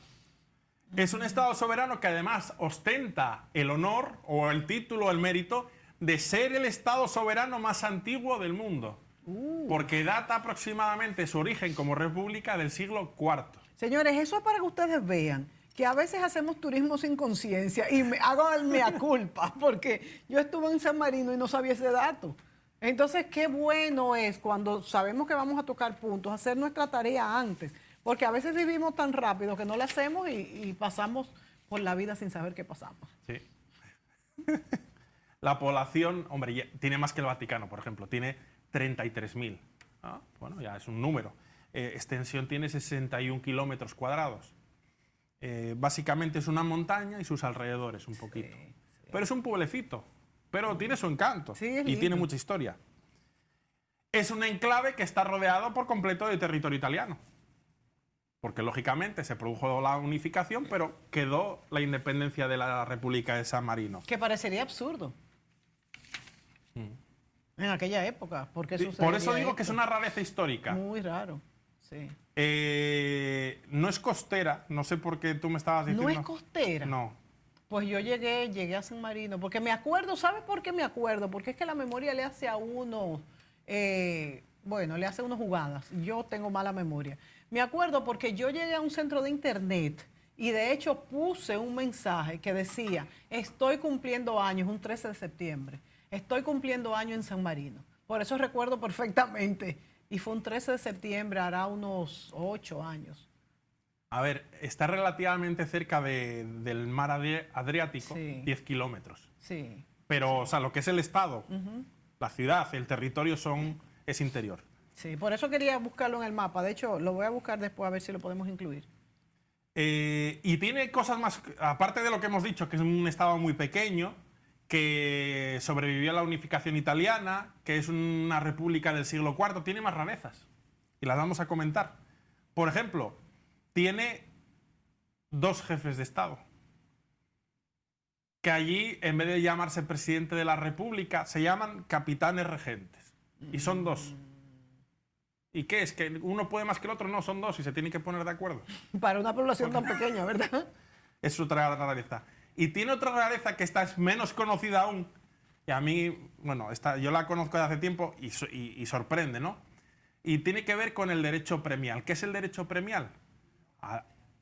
Es un estado soberano que además ostenta el honor o el título o el mérito de ser el estado soberano más antiguo del mundo. Porque data aproximadamente su origen como república del siglo IV. Señores, eso es para que ustedes vean que a veces hacemos turismo sin conciencia y hago el mea culpa porque yo estuve en San Marino y no sabía ese dato. Entonces, qué bueno es cuando sabemos que vamos a tocar puntos, hacer nuestra tarea antes. Porque a veces vivimos tan rápido que no la hacemos y pasamos por la vida sin saber qué pasamos. Sí. La población, hombre, tiene más que el Vaticano, por ejemplo. Tiene 33.000. Bueno, ya es un número. Extensión tiene 61 kilómetros cuadrados. Básicamente es una montaña y sus alrededores un poquito. Sí. Pero es un pueblecito. Pero tiene su encanto y tiene mucha historia. Es un enclave que está rodeado por completo de territorio italiano. Porque lógicamente se produjo la unificación, pero quedó la independencia de la República de San Marino. Que parecería absurdo. En aquella época, porque Sí, sucedía por eso digo que es esto. una rareza histórica. Muy raro, sí. No es costera, no sé por qué tú me estabas ¿No diciendo. es costera? No. Pues yo llegué a San Marino, porque me acuerdo, ¿sabe por qué me acuerdo? Porque es que la memoria le hace a uno, bueno, le hace a uno jugadas. Yo tengo mala memoria. Me acuerdo porque yo llegué a un centro de internet y de hecho puse un mensaje que decía, estoy cumpliendo años, un 13 de septiembre, estoy cumpliendo años en San Marino. Por eso recuerdo perfectamente. Y fue un 13 de septiembre, hará unos 8 años. A ver, está relativamente cerca del mar Adriático, Sí. 10 kilómetros. Sí. Pero, o sea, lo que es el estado, Ujú. la ciudad, el territorio es interior. Sí, por eso quería buscarlo en el mapa. De hecho, lo voy a buscar después a ver si lo podemos incluir. Y tiene cosas más, aparte de lo que hemos dicho, que es un estado muy pequeño, que sobrevivió a la unificación italiana, que es una república del siglo IV, tiene más rarezas. Y las vamos a comentar. Por ejemplo, tiene 2 jefes de Estado. Que allí, en vez de llamarse presidente de la república, se llaman capitanes regentes. Y son 2. ¿Y qué es? ¿Que uno puede más que el otro? No, son 2 y se tienen que poner de acuerdo. Para una población tan pequeña, ¿verdad? Es otra rareza. Y tiene otra rareza que esta es menos conocida aún. Y a mí, bueno, yo la conozco de hace tiempo y sorprende, ¿no? Y tiene que ver con el derecho premial. ¿Qué es el derecho premial?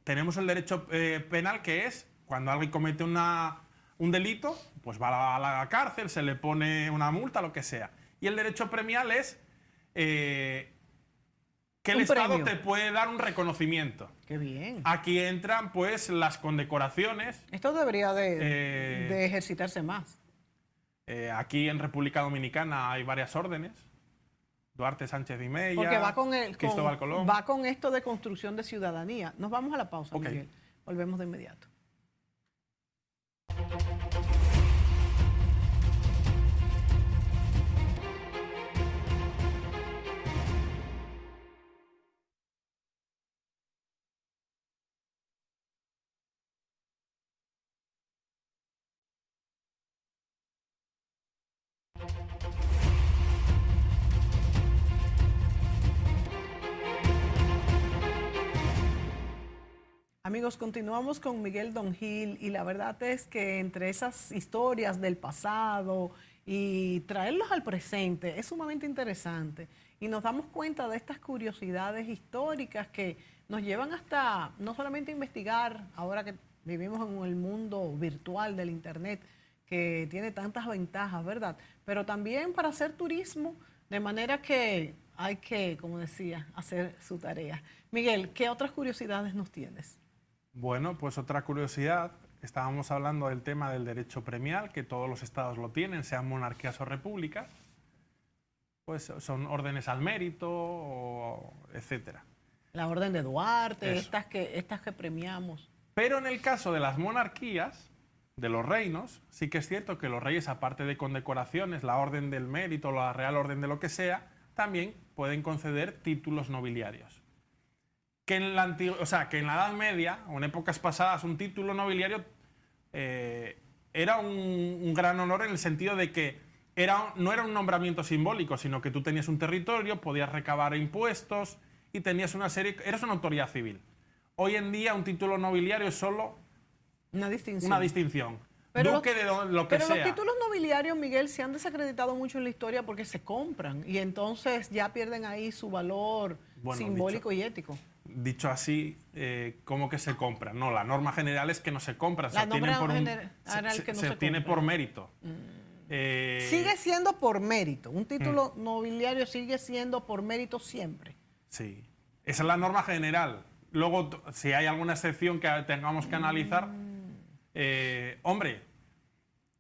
Tenemos el derecho penal, que es cuando alguien comete un delito, pues va a la cárcel, se le pone una multa, lo que sea. Y el derecho premial es que el Un Estado premio. te puede dar un reconocimiento. Qué bien. Aquí entran, pues, las condecoraciones. Esto debería de ejercitarse más. Aquí en República Dominicana hay varias órdenes. Duarte Sánchez y Mella, Porque Cristóbal Colón. va con esto de construcción de ciudadanía. Nos vamos a la pausa, Ok. Miguel. Volvemos de inmediato. Amigos, continuamos con Miguel Don Gil y la verdad es que entre esas historias del pasado y traerlos al presente es sumamente interesante y nos damos cuenta de estas curiosidades históricas que nos llevan hasta no solamente a investigar, ahora que vivimos en el mundo virtual del Internet que tiene tantas ventajas, ¿verdad? Pero también para hacer turismo, de manera que hay que, como decía, hacer su tarea. Miguel, ¿qué otras curiosidades nos tienes? Bueno, pues otra curiosidad, estábamos hablando del tema del derecho premial, que todos los estados lo tienen, sean monarquías o repúblicas, pues son órdenes al mérito, etcétera. La Orden de Duarte, Eso. estas que premiamos. Pero en el caso de las monarquías, de los reinos, sí que es cierto que los reyes, aparte de condecoraciones, la Orden del Mérito, la Real Orden de lo que sea, también pueden conceder títulos nobiliarios. Que en la Edad Media, o en épocas pasadas, un título nobiliario era un gran honor en el sentido de que no era un nombramiento simbólico, sino que tú tenías un territorio, podías recabar impuestos y tenías eras una autoridad civil. Hoy en día un título nobiliario es solo Una distinción. una distinción. Pero Duque de lo que Pero sea. los títulos nobiliarios, Miguel, se han desacreditado mucho en la historia porque se compran y entonces ya pierden ahí su valor Bueno, simbólico y ético. Dicho así, ¿cómo que se compra? No, la norma general es que no se compra, La norma general es que no se obtiene compra. por mérito. Sigue siendo por mérito. Un título nobiliario sigue siendo por mérito siempre. Sí, esa es la norma general. Luego, si hay alguna excepción que tengamos que analizar, hombre,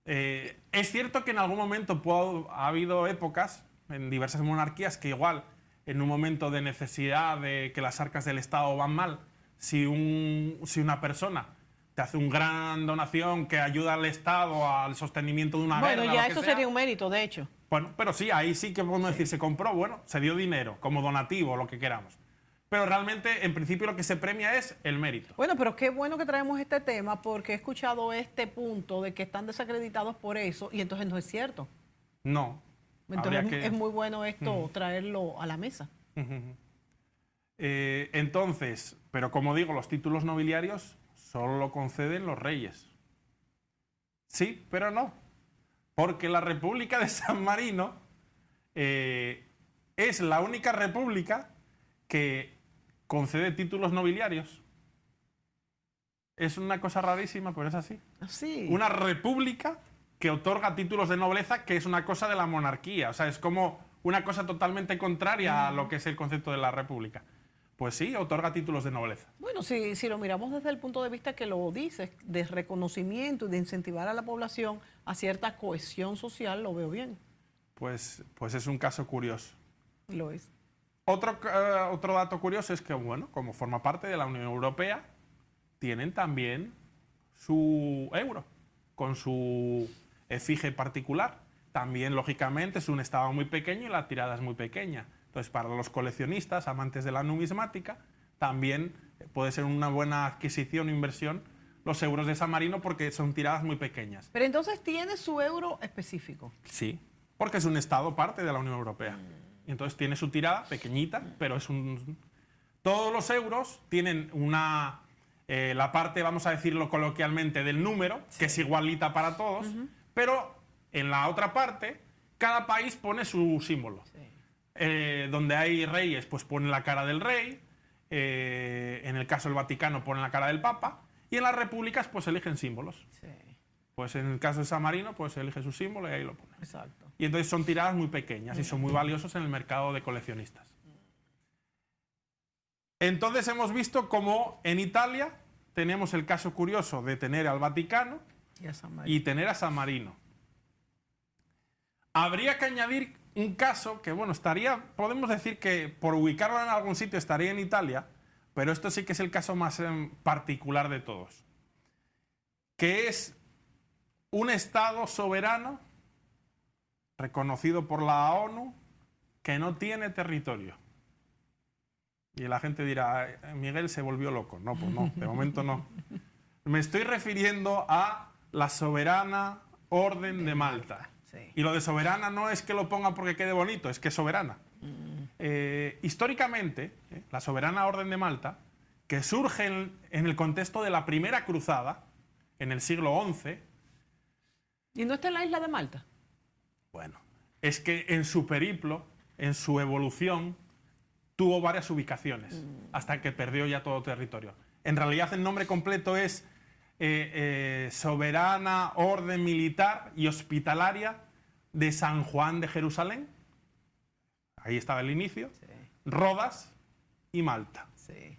es cierto que en algún momento ha habido épocas en diversas monarquías que igual en un momento de necesidad de que las arcas del Estado van mal, si una persona te hace una gran donación que ayuda al Estado al sostenimiento de una guerra, Bueno, ya lo que eso sea, sería un mérito, de hecho. bueno, pero sí, ahí sí que podemos decir, se compró, bueno, se dio dinero como donativo, lo que queramos. Pero realmente, en principio, lo que se premia es el mérito. Bueno, pero qué bueno que traemos este tema porque he escuchado este punto de que están desacreditados por eso y entonces no es cierto. No. Entonces es muy bueno esto, traerlo a la mesa. Entonces, pero como digo, los títulos nobiliarios solo lo conceden los reyes. Sí, pero no. Porque la República de San Marino es la única república que concede títulos nobiliarios. Es una cosa rarísima, pero es así. Sí. Una república que otorga títulos de nobleza, que es una cosa de la monarquía. O sea, es como una cosa totalmente contraria a lo que es el concepto de la república. Pues sí, otorga títulos de nobleza. Bueno, si lo miramos desde el punto de vista que lo dices, de reconocimiento y de incentivar a la población a cierta cohesión social, lo veo bien. Pues es un caso curioso. Lo es. Otro dato curioso es que, bueno, como forma parte de la Unión Europea, tienen también su euro, con su efigie particular. También, lógicamente, es un estado muy pequeño y la tirada es muy pequeña. Entonces, para los coleccionistas, amantes de la numismática, también puede ser una buena adquisición o inversión los euros de San Marino porque son tiradas muy pequeñas. Pero entonces tiene su euro específico. Sí, porque es un estado parte de la Unión Europea. Y entonces tiene su tirada pequeñita, pero es un... Todos los euros tienen una... la parte, vamos a decirlo coloquialmente, del número, que es igualita para todos, pero en la otra parte, cada país pone su símbolo. Sí. Donde hay reyes, pues ponen la cara del rey, en el caso del Vaticano ponen la cara del Papa, y en las repúblicas pues eligen símbolos. Sí. Pues en el caso de San Marino, pues elige su símbolo y ahí lo pone. Exacto. Y entonces son tiradas muy pequeñas y son muy valiosos en el mercado de coleccionistas. Entonces hemos visto cómo en Italia tenemos el caso curioso de tener al Vaticano y tener a San Marino. Habría que añadir un caso que, bueno, podemos decir que por ubicarlo en algún sitio estaría en Italia, pero esto sí que es el caso más particular de todos, que es un Estado soberano reconocido por la ONU que no tiene territorio. Y la gente dirá, Miguel se volvió loco. No, pues no, de momento no. Me estoy refiriendo a la soberana Orden de Malta. Sí. Y lo de soberana no es que lo ponga porque quede bonito, es que es soberana. Históricamente, la soberana Orden de Malta, que surge en el contexto de la Primera Cruzada, en el siglo XI. ¿Y no está en la isla de Malta? Bueno, es que en su periplo, en su evolución, tuvo varias ubicaciones, hasta que perdió ya todo territorio. En realidad el nombre completo es Soberana Orden Militar y Hospitalaria de San Juan de Jerusalén. Ahí estaba el inicio. Sí. Rodas y Malta. Sí.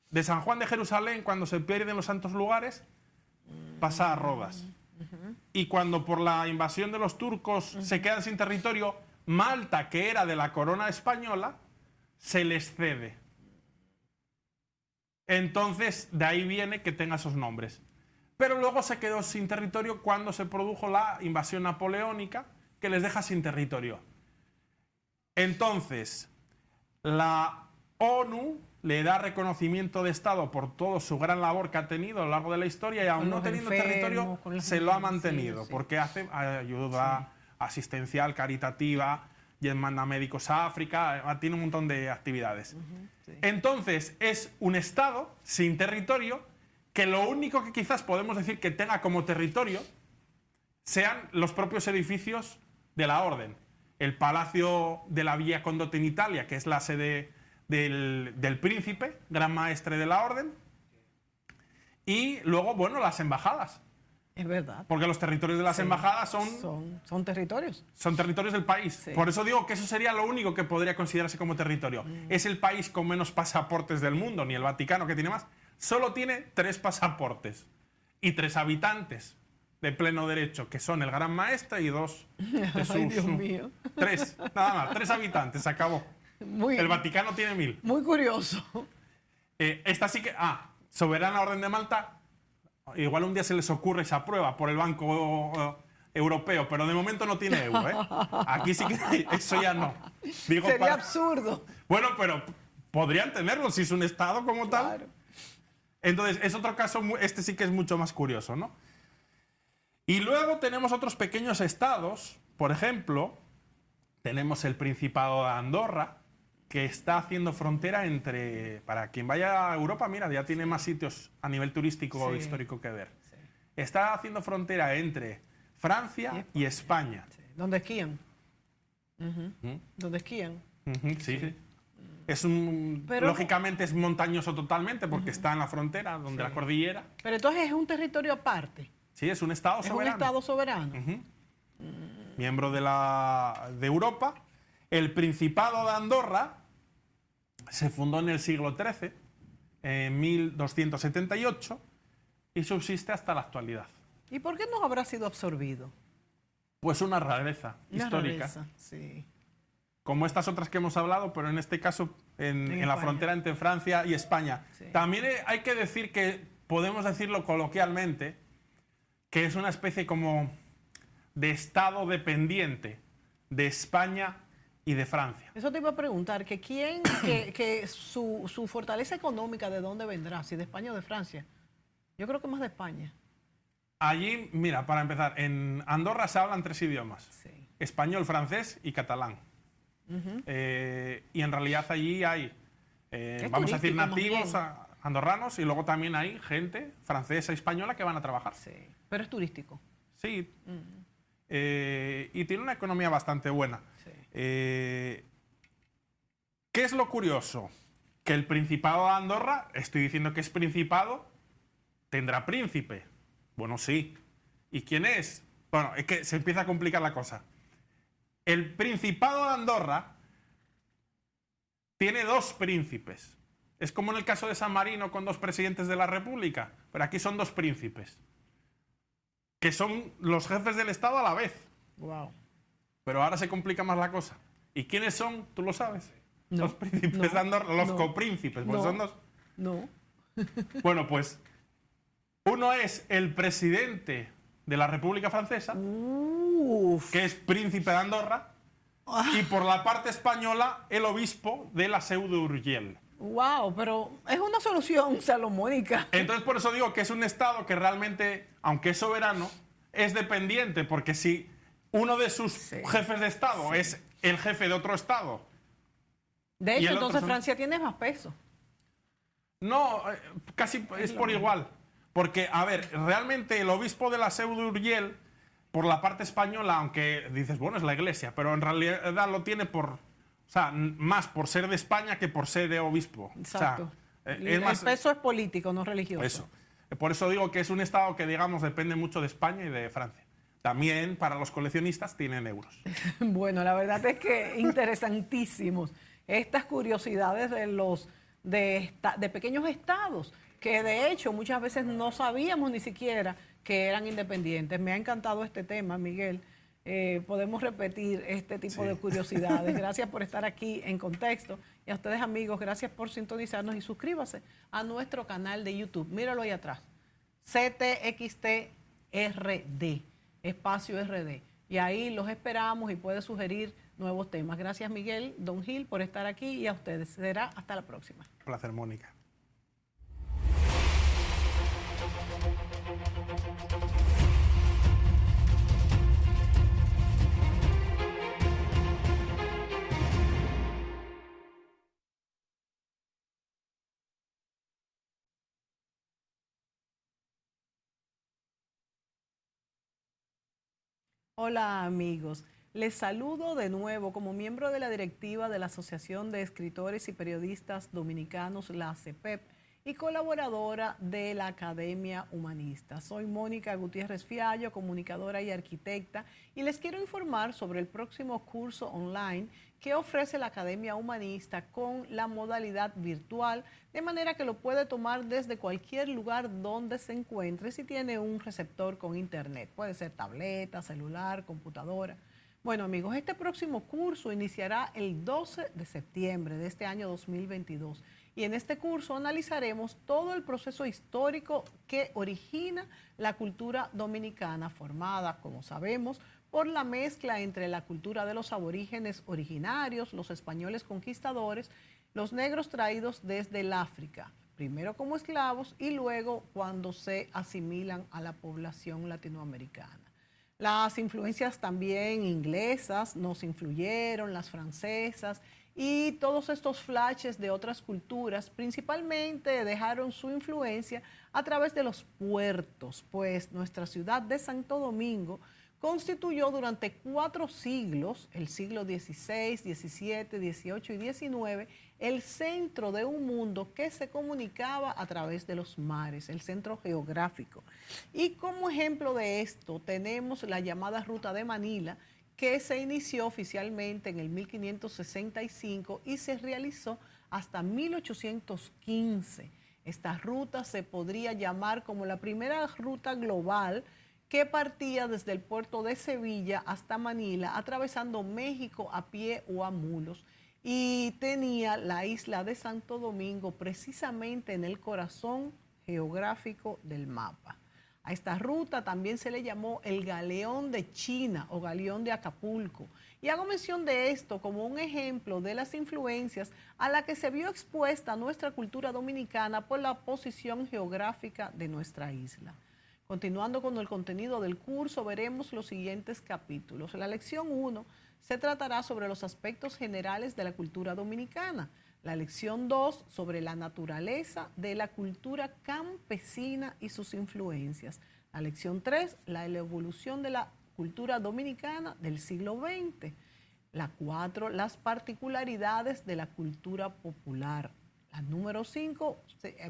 De San Juan de Jerusalén, cuando se pierden los santos lugares, pasa a Rodas. Y cuando por la invasión de los turcos se quedan sin territorio, Malta, que era de la corona española, se les cede. Entonces, de ahí viene que tenga esos nombres. Pero luego se quedó sin territorio cuando se produjo la invasión napoleónica, que les deja sin territorio. Entonces, la ONU le da reconocimiento de Estado por toda su gran labor que ha tenido a lo largo de la historia y aún no teniendo territorio, se lo ha mantenido, porque hace ayuda asistencial, caritativa, y manda médicos a África, tiene un montón de actividades. Entonces, es un Estado sin territorio que lo único que quizás podemos decir que tenga como territorio sean los propios edificios de la Orden. El Palacio de la Via Condotta en Italia, que es la sede del príncipe, gran maestre de la Orden, y luego, bueno, las embajadas. Es verdad. Porque los territorios de las embajadas son territorios. Son territorios del país. Sí. Por eso digo que eso sería lo único que podría considerarse como territorio. Es el país con menos pasaportes del mundo, ni el Vaticano, que tiene más. Solo tiene 3 pasaportes y 3 habitantes de pleno derecho, que son el gran maestre y 2 de sus... Ay, Dios mío. 3, nada más, 3 habitantes, se acabó. El Vaticano tiene 1000. Muy curioso. Esta sí que... Soberana Orden de Malta... Igual un día se les ocurre esa prueba por el Banco Europeo, pero de momento no tiene euro, ¿eh? Aquí sí que eso ya no. Digo, sería absurdo. Bueno, pero podrían tenerlo si es un Estado como Claro. tal. Entonces, es otro caso, este sí que es mucho más curioso, ¿no? Y luego tenemos otros pequeños estados, por ejemplo, Tenemos el Principado de Andorra, que está haciendo frontera entre... Para quien vaya a Europa, mira, ya tiene más sitios a nivel turístico o histórico que ver. Sí. Está haciendo frontera entre Francia y España. Sí. ¿Dónde esquían? ¿Mm? ¿Dónde esquían? Sí. Pero, lógicamente es montañoso totalmente porque está en la frontera, donde la cordillera. Pero entonces es un territorio aparte. Sí, es un estado soberano. Es un estado soberano. Miembro de Europa. El Principado de Andorra se fundó en el siglo XIII, en 1278, y subsiste hasta la actualidad. ¿Y por qué no habrá sido absorbido? Pues una rareza histórica. Rareza, sí. Como estas otras que hemos hablado, pero en este caso en la frontera entre Francia y España. Sí. También hay que decir que, podemos decirlo coloquialmente, que es una especie como de estado dependiente de España y de Francia. Eso te iba a preguntar, que su fortaleza económica, ¿de dónde vendrá? ¿Si de España o de Francia? Yo creo que más de España. Allí, mira, para empezar, en Andorra se hablan 3 idiomas. Sí. Español, francés y catalán. Y en realidad allí hay, vamos a decir, nativos andorranos y luego también hay gente francesa y española que van a trabajar. Sí, pero es turístico. Sí. Y tiene una economía bastante buena. Sí. ¿Qué es lo curioso? Que el Principado de Andorra, estoy diciendo que es Principado, tendrá príncipe. Bueno, sí. ¿Y quién es? Bueno, es que se empieza a complicar la cosa. El Principado de Andorra tiene 2 príncipes. Es como en el caso de San Marino con 2 presidentes de la República, pero aquí son 2 príncipes, que son los jefes del Estado a la vez. Wow. Pero ahora se complica más la cosa. ¿Y quiénes son? ¿Tú lo sabes? No, Los príncipes de Andorra, los copríncipes, pues son 2. No. Bueno, pues uno es el presidente de la República Francesa, que es príncipe de Andorra, y por la parte española, el obispo de la Seu d'Urgell. Wow, pero es una solución salomónica. Entonces, por eso digo que es un estado que realmente, aunque es soberano, es dependiente, porque si uno de sus jefes de estado es el jefe de otro estado. De hecho, entonces Francia tiene más peso. No, casi es por igual. Porque, a ver, realmente el obispo de la Seu d'Urgell, por la parte española, aunque dices, bueno, es la iglesia, pero en realidad lo tiene más por ser de España que por ser de obispo. Exacto. O sea, el peso es político, no religioso. Eso. Por eso digo que es un estado que, digamos, depende mucho de España y de Francia. También para los coleccionistas tienen euros. Bueno, la verdad es que interesantísimos estas curiosidades de pequeños estados, que de hecho muchas veces no sabíamos ni siquiera que eran independientes. Me ha encantado este tema, Miguel. Podemos repetir este tipo de curiosidades. Gracias por estar aquí en Contexto. Y a ustedes, amigos, gracias por sintonizarnos y suscríbase a nuestro canal de YouTube. Míralo ahí atrás. CTXTRD, espacio RD. Y ahí los esperamos y puede sugerir nuevos temas. Gracias, Miguel, Don Gil, por estar aquí y a ustedes. Será hasta la próxima. Un placer, Mónica. Hola amigos, les saludo de nuevo como miembro de la directiva de la Asociación de Escritores y Periodistas Dominicanos, la ACEPEP, y colaboradora de la Academia Humanista. Soy Mónica Gutiérrez Fiallo, comunicadora y arquitecta, y les quiero informar sobre el próximo curso online que ofrece la Academia Humanista con la modalidad virtual, de manera que lo puede tomar desde cualquier lugar donde se encuentre si tiene un receptor con internet. Puede ser tableta, celular, computadora. Bueno amigos, este próximo curso iniciará el 12 de septiembre de este año 2022 y en este curso analizaremos todo el proceso histórico que origina la cultura dominicana, formada, como sabemos, por la mezcla entre la cultura de los aborígenes originarios, los españoles conquistadores, los negros traídos desde el África, primero como esclavos y luego cuando se asimilan a la población latinoamericana. Las influencias también inglesas nos influyeron, las francesas, y todos estos flashes de otras culturas principalmente dejaron su influencia a través de los puertos, pues nuestra ciudad de Santo Domingo constituyó durante 4 siglos, el siglo XVI, XVII, XVIII y XIX, el centro de un mundo que se comunicaba a través de los mares, el centro geográfico. Y como ejemplo de esto tenemos la llamada Ruta de Manila, que se inició oficialmente en el 1565 y se realizó hasta 1815. Esta ruta se podría llamar como la primera ruta global que partía desde el puerto de Sevilla hasta Manila, atravesando México a pie o a mulos, y tenía la isla de Santo Domingo precisamente en el corazón geográfico del mapa. A esta ruta también se le llamó el Galeón de China o Galeón de Acapulco. Y hago mención de esto como un ejemplo de las influencias a la que se vio expuesta nuestra cultura dominicana por la posición geográfica de nuestra isla. Continuando con el contenido del curso, veremos los siguientes capítulos. La lección 1 se tratará sobre los aspectos generales de la cultura dominicana. La lección 2 sobre la naturaleza de la cultura campesina y sus influencias. La lección 3, la evolución de la cultura dominicana del siglo XX. La 4, las particularidades de la cultura popular. La número 5,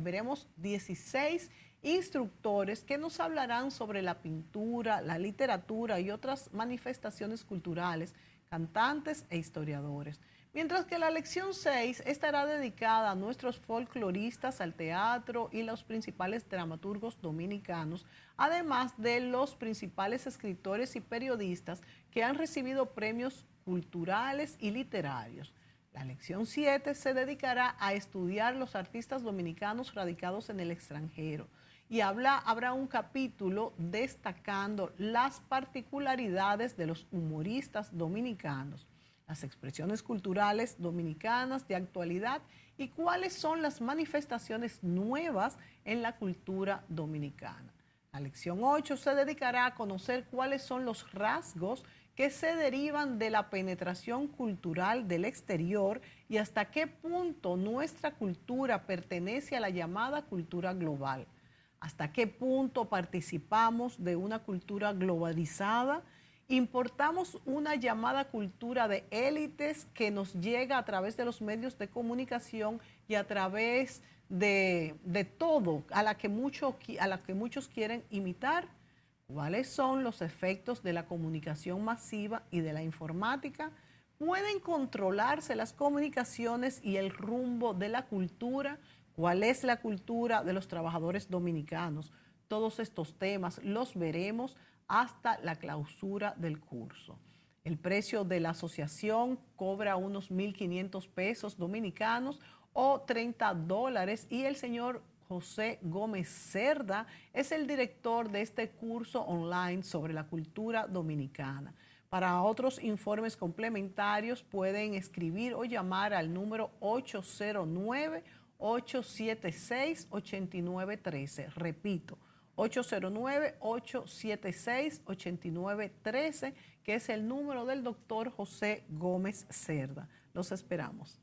veremos 16 instructores que nos hablarán sobre la pintura, la literatura y otras manifestaciones culturales, cantantes e historiadores. Mientras que la lección 6 estará dedicada a nuestros folcloristas, al teatro y los principales dramaturgos dominicanos, además de los principales escritores y periodistas que han recibido premios culturales y literarios. La lección 7 se dedicará a estudiar los artistas dominicanos radicados en el extranjero y habrá un capítulo destacando las particularidades de los humoristas dominicanos, las expresiones culturales dominicanas de actualidad y cuáles son las manifestaciones nuevas en la cultura dominicana. La lección 8 se dedicará a conocer cuáles son los rasgos que se derivan de la penetración cultural del exterior y hasta qué punto nuestra cultura pertenece a la llamada cultura global. Hasta qué punto participamos de una cultura globalizada. Importamos una llamada cultura de élites que nos llega a través de los medios de comunicación y a través de todo, a la que muchos quieren imitar. ¿Cuáles son los efectos de la comunicación masiva y de la informática? ¿Pueden controlarse las comunicaciones y el rumbo de la cultura? ¿Cuál es la cultura de los trabajadores dominicanos? Todos estos temas los veremos hasta la clausura del curso. El precio de la asociación cobra unos 1.500 pesos dominicanos o $30 y el señor José Gómez Cerda es el director de este curso online sobre la cultura dominicana. Para otros informes complementarios pueden escribir o llamar al número 809-876-8913. Repito, 809-876-8913, que es el número del doctor José Gómez Cerda. Los esperamos.